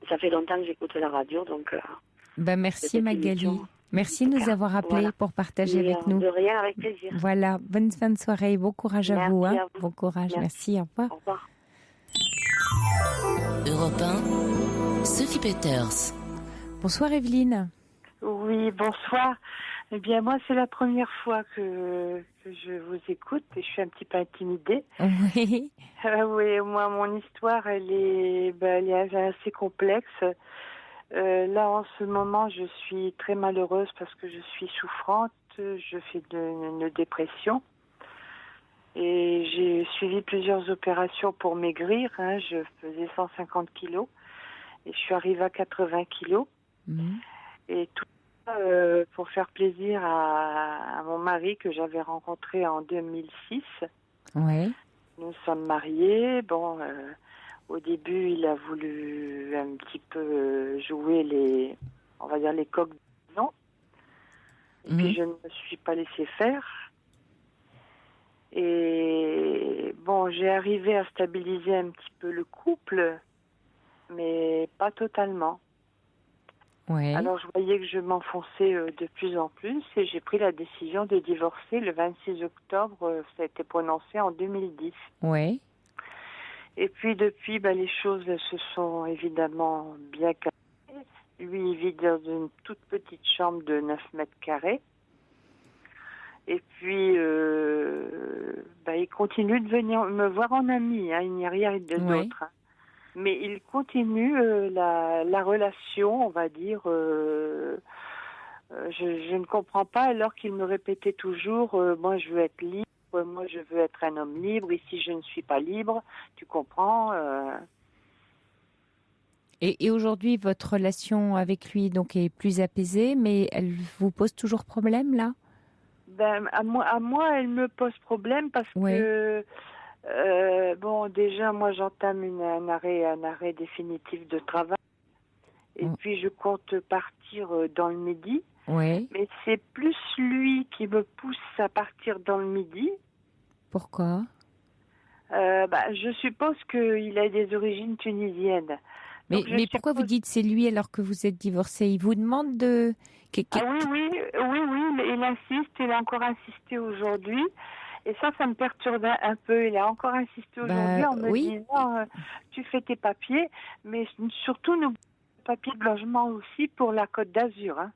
Ça fait longtemps que j'écoute la radio, donc. Merci Magali. Merci de nous avoir appelés pour partager avec nous. De rien, avec plaisir. Voilà, bonne fin de soirée, bon courage à vous. Bon courage, merci, au revoir. Au revoir. Europe 1, Sophie Peters. Bonsoir Evelyne. Oui, bonsoir. Eh bien, moi, c'est la première fois que je vous écoute et je suis un petit peu intimidée. Oui. Oui, moi, mon histoire, elle est assez complexe. Là, en ce moment, je suis très malheureuse parce que je suis souffrante. Je fais une dépression. Et j'ai suivi plusieurs opérations pour maigrir. Je faisais 150 kilos et je suis arrivée à 80 kilos. Et tout ça pour faire plaisir à mon mari que j'avais rencontré en 2006. Ouais. Nous sommes mariés. Bon, au début, il a voulu un petit peu jouer les coqs de maison. Et puis, je ne me suis pas laissé faire. Et bon, j'ai arrivé à stabiliser un petit peu le couple, mais pas totalement. Ouais. Alors, je voyais que je m'enfonçais de plus en plus et j'ai pris la décision de divorcer le 26 octobre. Ça a été prononcé en 2010. Ouais. Et puis, depuis, les choses se sont évidemment bien calmées. Lui, il vit dans une toute petite chambre de 9 mètres carrés. Et puis, il continue de venir me voir en ami. Il n'y a rien d'autre. Hein. Mais il continue la relation, on va dire. Je ne comprends pas, alors qu'il me répétait toujours moi, je veux être libre, moi, je veux être un homme libre. Ici, je ne suis pas libre. Tu comprends Et aujourd'hui, votre relation avec lui donc est plus apaisée, mais elle vous pose toujours problème, là ? À moi, elle me pose problème parce que déjà, moi, j'entame un arrêt définitif de travail. Et puis, je compte partir dans le Midi. Ouais. Mais c'est plus lui qui me pousse à partir dans le Midi. Pourquoi ? Je suppose qu'il a des origines tunisiennes. Mais pourquoi vous dites c'est lui alors que vous êtes divorcée ? Il vous demande de... Oui, il insiste, il a encore insisté aujourd'hui. Et ça me perturbe un peu. Il a encore insisté aujourd'hui en me disant tu fais tes papiers, mais surtout n'oublie pas le papier de logement aussi pour la Côte d'Azur. Hein.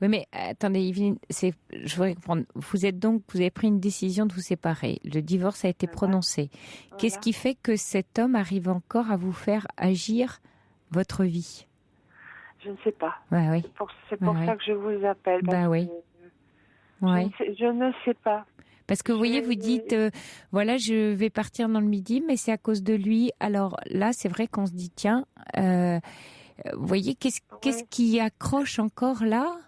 Oui, mais attendez, Yveline, je voudrais comprendre. Vous avez pris une décision de vous séparer. Le divorce a été prononcé. Voilà. Qu'est-ce qui fait que cet homme arrive encore à vous faire agir votre vie ? Je ne sais pas. Oui. C'est pour ça que je vous appelle. Je ne sais pas. Parce que vous voyez, vous dites, je vais partir dans le Midi, mais c'est à cause de lui. Alors là, c'est vrai qu'on se dit, tiens, vous voyez, qu'est-ce qui accroche encore là ?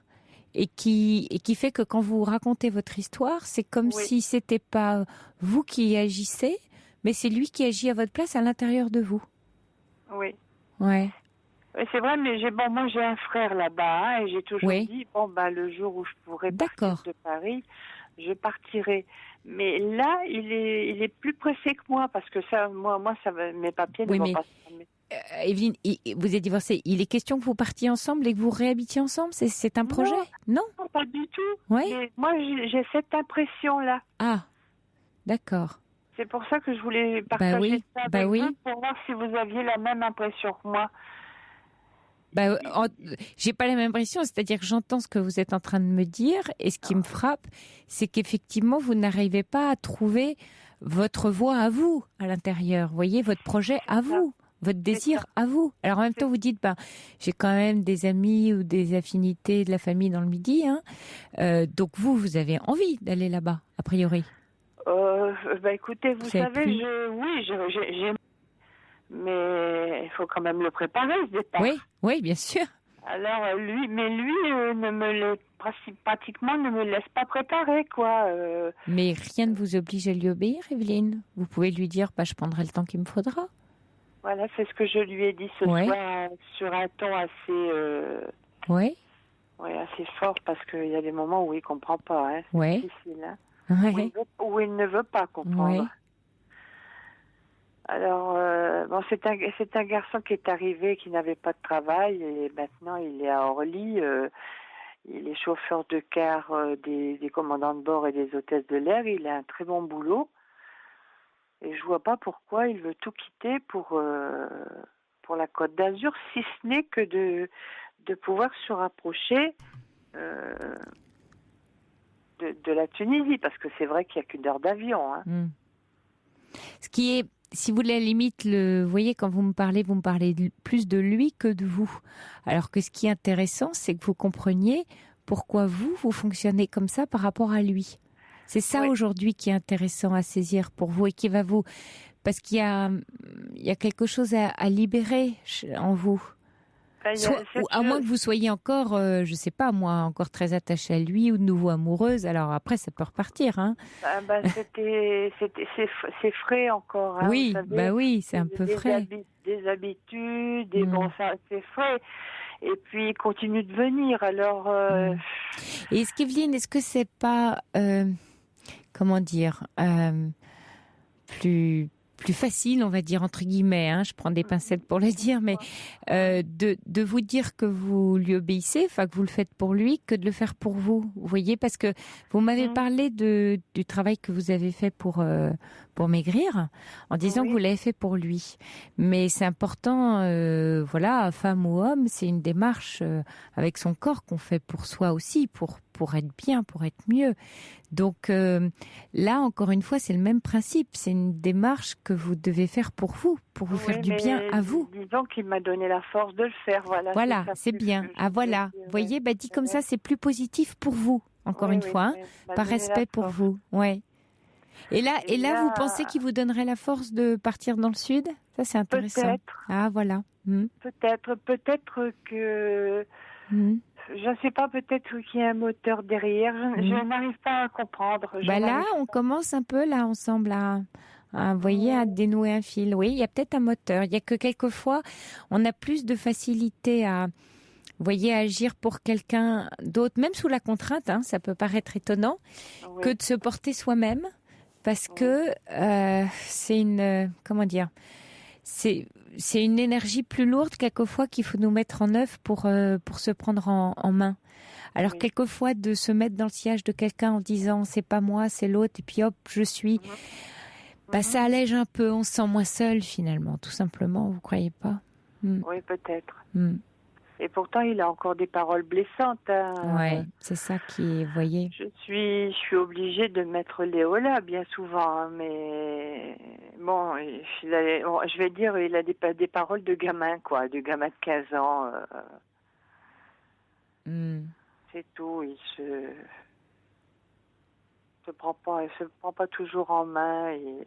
Et qui fait que quand vous racontez votre histoire, c'est comme si c'était pas vous qui agissez, mais c'est lui qui agit à votre place à l'intérieur de vous. Oui. Ouais. C'est vrai, mais moi j'ai un frère là-bas et j'ai toujours dit le jour où je pourrai partir de Paris, je partirai. Mais là, il est plus pressé que moi parce que ça, mes papiers ne vont pas. Evelyne, vous êtes divorcée. Il est question que vous partiez ensemble et que vous réhabitiez ensemble. C'est un projet ? Non, pas du tout. Ouais. Mais moi, j'ai cette impression-là. Ah, d'accord. C'est pour ça que je voulais partager ça avec vous pour voir si vous aviez la même impression que moi. J'ai pas la même impression, c'est-à-dire que j'entends ce que vous êtes en train de me dire et ce qui me frappe, c'est qu'effectivement, vous n'arrivez pas à trouver votre voie à vous, à l'intérieur. Vous voyez, votre projet à vous. Votre désir à vous. Alors en même temps, vous dites, j'ai quand même des amis ou des affinités de la famille dans le Midi. Hein. Donc vous avez envie d'aller là-bas, a priori. Écoutez, vous savez, j'ai... Mais il faut quand même le préparer, ce départ. Oui, bien sûr. Alors lui pratiquement ne me laisse pas préparer, quoi. Mais rien ne vous oblige à lui obéir, Evelyne. Vous pouvez lui dire, je prendrai le temps qu'il me faudra. Voilà, c'est ce que je lui ai dit ce soir sur un ton assez... assez fort, parce qu'il y a des moments où il ne comprend pas. Hein. C'est difficile. Hein. Où il ne veut pas comprendre. Alors, c'est un garçon qui est arrivé, qui n'avait pas de travail, et maintenant il est à Orly. Il est chauffeur de car des commandants de bord et des hôtesses de l'air. Il a un très bon boulot. Et je vois pas pourquoi il veut tout quitter pour la Côte d'Azur, si ce n'est que de pouvoir se rapprocher de la Tunisie, parce que c'est vrai qu'il n'y a qu'une heure d'avion. Hein. Ce qui est, si vous voulez, à la limite, vous voyez, quand vous me parlez plus de lui que de vous. Alors que ce qui est intéressant, c'est que vous compreniez pourquoi vous fonctionnez comme ça par rapport à lui. C'est ça aujourd'hui qui est intéressant à saisir pour vous et qui va vous... Parce qu'il y a quelque chose à libérer en vous. Ou à moins que vous soyez encore, je sais pas moi, encore très attachée à lui ou de nouveau amoureuse. Alors après, ça peut repartir, hein. C'est frais encore. Hein, oui, vous savez, oui, c'est un peu frais. Des habitudes, c'est frais. Et puis il continue de venir. Alors. Et Evelyne, est-ce que c'est pas, comment dire, plus facile, on va dire, entre guillemets, hein, je prends des pincettes pour le dire, mais de vous dire que vous lui obéissez, enfin que vous le faites pour lui, que de le faire pour vous. Vous voyez, parce que vous m'avez parlé du travail que vous avez fait pour maigrir, en disant que vous l'avez fait pour lui. Mais c'est important, voilà, femme ou homme, c'est une démarche avec son corps qu'on fait pour soi aussi, pour être bien, pour être mieux. Donc là, encore une fois, c'est le même principe. C'est une démarche que vous devez faire pour vous faire du bien à vous. Disons qu'il m'a donné la force de le faire. Voilà, c'est bien. Ah voilà, vous voyez, dit comme ça, c'est plus positif pour vous, encore une fois, par respect pour vous. Ouais. Et là, vous pensez qu'il vous donnerait la force de partir dans le sud ? Ça, c'est intéressant. Peut-être. Ah, voilà. Peut-être que... Je ne sais pas, peut-être qu'il y a un moteur derrière. Je n'arrive pas à comprendre. Là, on commence un peu, là, ensemble, à dénouer un fil. Oui, il y a peut-être un moteur. Il y a que quelquefois, on a plus de facilité à agir pour quelqu'un d'autre, même sous la contrainte, hein, ça peut paraître étonnant, que de se porter soi-même, parce que c'est une... comment dire ? C'est une énergie plus lourde quelquefois qu'il faut nous mettre en œuvre pour se prendre en main. Alors quelquefois de se mettre dans le sillage de quelqu'un en disant c'est pas moi, c'est l'autre et puis hop, je suis. Ça allège un peu, on se sent moins seul finalement, tout simplement, vous croyez pas ? Oui, peut-être. Et pourtant, il a encore des paroles blessantes. Hein. Ouais, c'est ça qui, vous voyez. Je suis obligée de mettre Léo là, bien souvent, hein, mais bon, je vais dire, il a des paroles de gamin, quoi, de gamin de 15 ans. C'est tout. Il se prend pas toujours en main et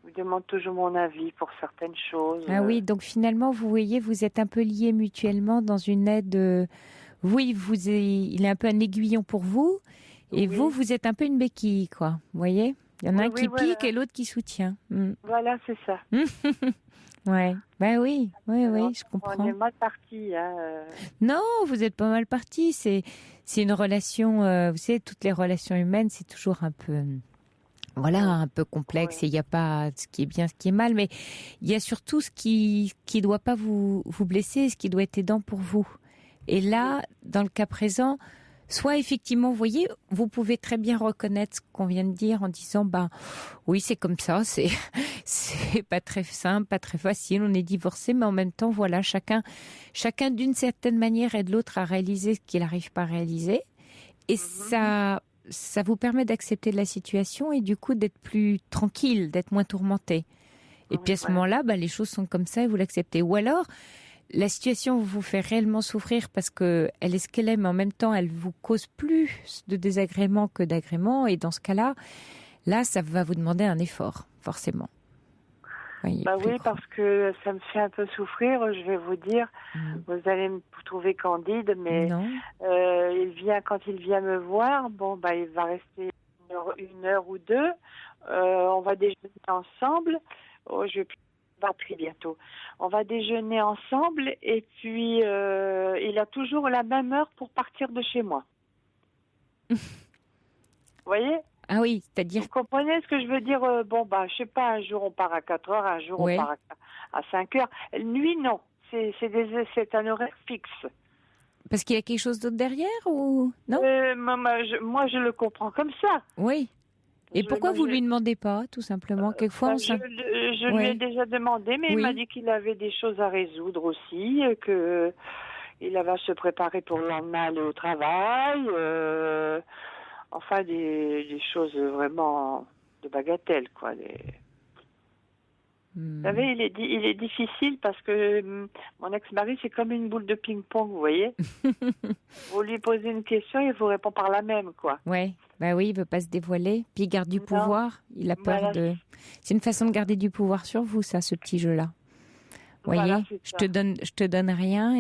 me demande toujours mon avis pour certaines choses. Ah oui, donc finalement, vous voyez, vous êtes un peu liés mutuellement dans une aide. Oui, il est un peu un aiguillon pour vous, et vous êtes un peu une béquille, quoi. Vous voyez ? Il y en a un qui pique et l'autre qui soutient. Voilà, c'est ça. Ouais, oui, je comprends. On est mal partis. Hein. Non, vous n'êtes pas mal partis. C'est une relation, vous savez, toutes les relations humaines, c'est toujours un peu... un peu complexe, et il n'y a pas ce qui est bien, ce qui est mal, mais il y a surtout ce qui doit pas vous blesser, ce qui doit être aidant pour vous. Et là, dans le cas présent, soit effectivement, vous voyez, vous pouvez très bien reconnaître ce qu'on vient de dire en disant, oui, c'est comme ça, c'est pas très simple, pas très facile, on est divorcé, mais en même temps, voilà, chacun d'une certaine manière aide l'autre à réaliser ce qu'il n'arrive pas à réaliser. Et ça vous permet d'accepter la situation et du coup d'être plus tranquille, d'être moins tourmenté. Et puis à ce moment-là, les choses sont comme ça et vous l'acceptez. Ou alors, la situation vous fait réellement souffrir parce qu'elle est ce qu'elle est, mais en même temps, elle vous cause plus de désagréments que d'agréments. Et dans ce cas-là, ça va vous demander un effort, forcément. Oui, parce que ça me fait un peu souffrir, je vais vous dire. Vous allez me trouver candide, mais quand il vient me voir, il va rester une heure ou deux. On va déjeuner ensemble. Je vais batterie bientôt. On va déjeuner ensemble et puis il a toujours la même heure pour partir de chez moi. Vous voyez ? Ah oui, c'est-à-dire... Vous comprenez ce que je veux dire ? Je sais pas, un jour on part à 4 heures, un jour on part à 5 heures. Lui, non. C'est un horaire fixe. Parce qu'il y a quelque chose d'autre derrière ou non ? Moi, je le comprends comme ça. Oui. Et pourquoi vous lui demandez pas, tout simplement ? Quelquefois, je lui ai déjà demandé, mais il m'a dit qu'il avait des choses à résoudre aussi, que il avait à se préparer pour le lendemain aller au travail. Enfin, des choses vraiment de bagatelle, quoi. Vous savez, il est difficile parce que mon ex-mari, c'est comme une boule de ping-pong, vous voyez. Vous lui posez une question, il vous répond par la même, quoi. Ouais. Oui, il veut pas se dévoiler. Puis il garde du pouvoir. Il a peur de... C'est une façon de garder du pouvoir sur vous, ça, ce petit jeu-là. Voyez, Voilà, je te donne rien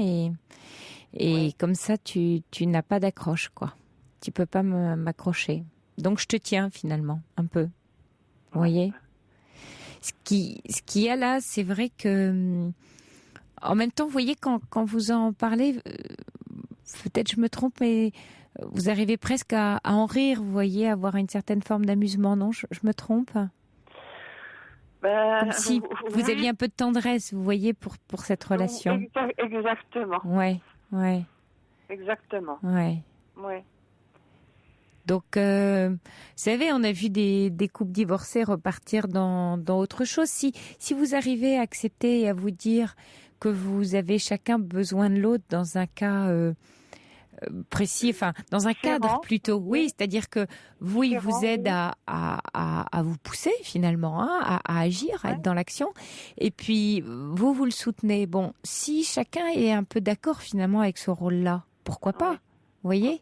et comme ça tu n'as pas d'accroche, quoi. Tu peux pas m'accrocher. Donc je te tiens finalement un peu. Vous voyez. Ce qu'il y a là, c'est vrai que en même temps, vous voyez, quand vous en parlez, peut-être je me trompe, mais vous arrivez presque à en rire, vous voyez, à avoir une certaine forme d'amusement, non ? Je me trompe ? Comme si vous aviez un peu de tendresse, vous voyez, pour cette relation. Exactement. Ouais. Exactement. Ouais. Donc, vous savez, on a vu des couples divorcés repartir dans autre chose. Si vous arrivez à accepter et à vous dire que vous avez chacun besoin de l'autre dans un cas précis, enfin dans un cadre plutôt, oui, c'est-à-dire que vous, il vous aide à vous pousser finalement, à agir, à être dans l'action, et puis vous le soutenez. Bon, si chacun est un peu d'accord finalement avec ce rôle-là, pourquoi pas ? Vous voyez ?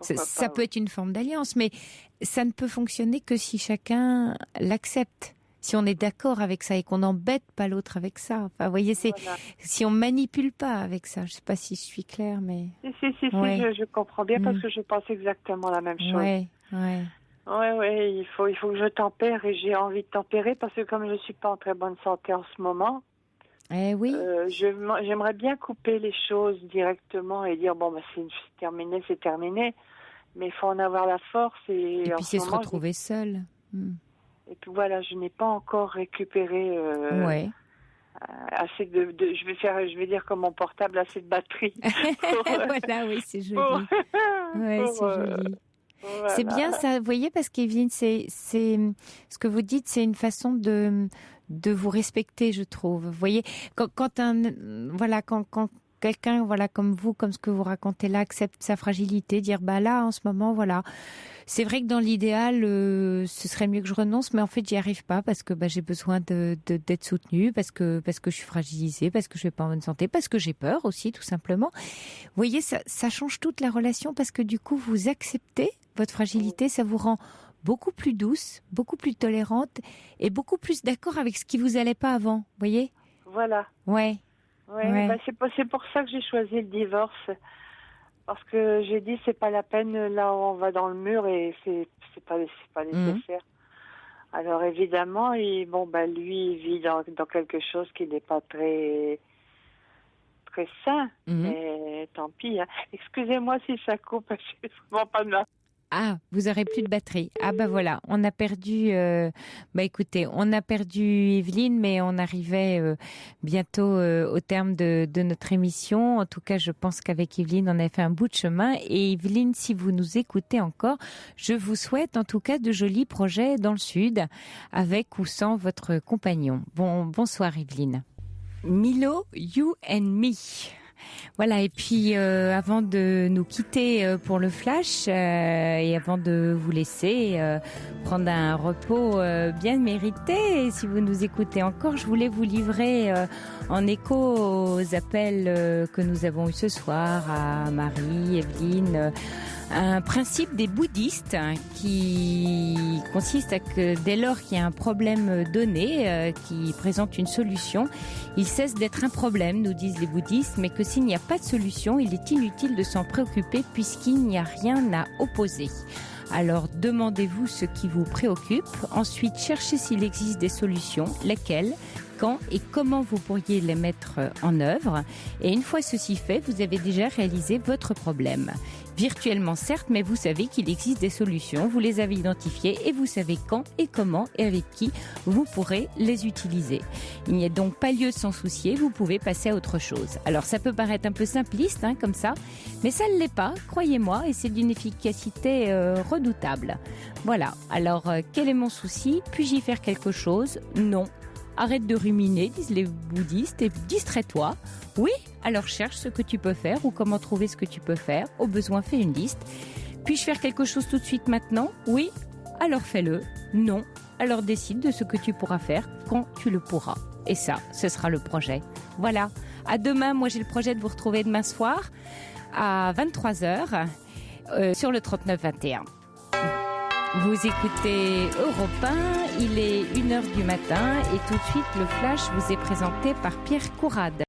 Ça peut être une forme d'alliance, mais ça ne peut fonctionner que si chacun l'accepte. Si on est d'accord avec ça et qu'on n'embête pas l'autre avec ça. Enfin, vous voyez, si on manipule pas avec ça. Je sais pas si je suis claire, mais... Si, je comprends bien parce que je pense exactement la même chose. Ouais. Il faut que je tempère et j'ai envie de tempérer parce que comme je suis pas en très bonne santé en ce moment, oui. J'aimerais bien couper les choses directement et dire c'est terminé, mais il faut en avoir la force et puis c'est se retrouver seul. Et puis voilà, je n'ai pas encore récupéré assez de je vais dire comme mon portable, assez de batterie. Voilà, oui, c'est joli. C'est joli. Voilà. C'est bien ça, vous voyez, parce qu'Evelyne, c'est ce que vous dites, c'est une façon de vous respecter, je trouve. Vous voyez, quand quelqu'un, comme vous, comme ce que vous racontez là, accepte sa fragilité, dire là, en ce moment, voilà. C'est vrai que dans l'idéal, ce serait mieux que je renonce, mais en fait, j'y arrive pas parce que j'ai besoin d'être soutenue, parce que je suis fragilisée, parce que je vais pas en bonne santé, parce que j'ai peur aussi, tout simplement. Vous voyez, ça change toute la relation parce que du coup, vous acceptez votre fragilité, ça vous rend beaucoup plus douce, beaucoup plus tolérante et beaucoup plus d'accord avec ce qui vous allait pas avant. Vous voyez ? Voilà. Ouais. C'est pour ça que j'ai choisi le divorce. Parce que j'ai dit, c'est pas la peine, là on va dans le mur et c'est pas nécessaire. Alors évidemment, lui, il vit dans quelque chose qui n'est pas très sain, mais tant pis. Excusez-moi si ça coupe, je suis vraiment pas là. Ah, vous aurez plus de batterie. Ah voilà, on a perdu. Écoutez, on a perdu Evelyne, mais on arrivait bientôt au terme de notre émission. En tout cas, je pense qu'avec Evelyne, on a fait un bout de chemin. Et Evelyne, si vous nous écoutez encore, je vous souhaite en tout cas de jolis projets dans le sud, avec ou sans votre compagnon. Bonsoir Evelyne. Milo, You and Me. Voilà, et puis avant de nous quitter pour le flash et avant de vous laisser prendre un repos bien mérité, et si vous nous écoutez encore, je voulais vous livrer en écho aux appels que nous avons eus ce soir à Marie, Evelyne, un principe des bouddhistes qui consiste à que dès lors qu'il y a un problème donné qui présente une solution, il cesse d'être un problème, nous disent les bouddhistes, mais que s'il n'y a pas de solution, il est inutile de s'en préoccuper puisqu'il n'y a rien à opposer. Alors demandez-vous ce qui vous préoccupe, ensuite cherchez s'il existe des solutions, lesquelles, quand et comment vous pourriez les mettre en œuvre. Et une fois ceci fait, vous avez déjà réalisé votre problème. Virtuellement certes, mais vous savez qu'il existe des solutions, vous les avez identifiées et vous savez quand et comment et avec qui vous pourrez les utiliser. Il n'y a donc pas lieu de s'en soucier, vous pouvez passer à autre chose. Alors ça peut paraître un peu simpliste comme ça, mais ça ne l'est pas, croyez-moi, et c'est d'une efficacité redoutable. Voilà, alors quel est mon souci ? Puis-je y faire quelque chose ? Non. Arrête de ruminer, disent les bouddhistes, et distrais-toi. Oui, alors cherche ce que tu peux faire ou comment trouver ce que tu peux faire. Au besoin, fais une liste. Puis-je faire quelque chose tout de suite maintenant ? Oui, alors fais-le. Non, alors décide de ce que tu pourras faire quand tu le pourras. Et ça, ce sera le projet. Voilà, à demain. Moi, j'ai le projet de vous retrouver demain soir à 23h sur le 3921. Vous écoutez Europe 1, il est 1h du matin et tout de suite le flash vous est présenté par Pierre Courade.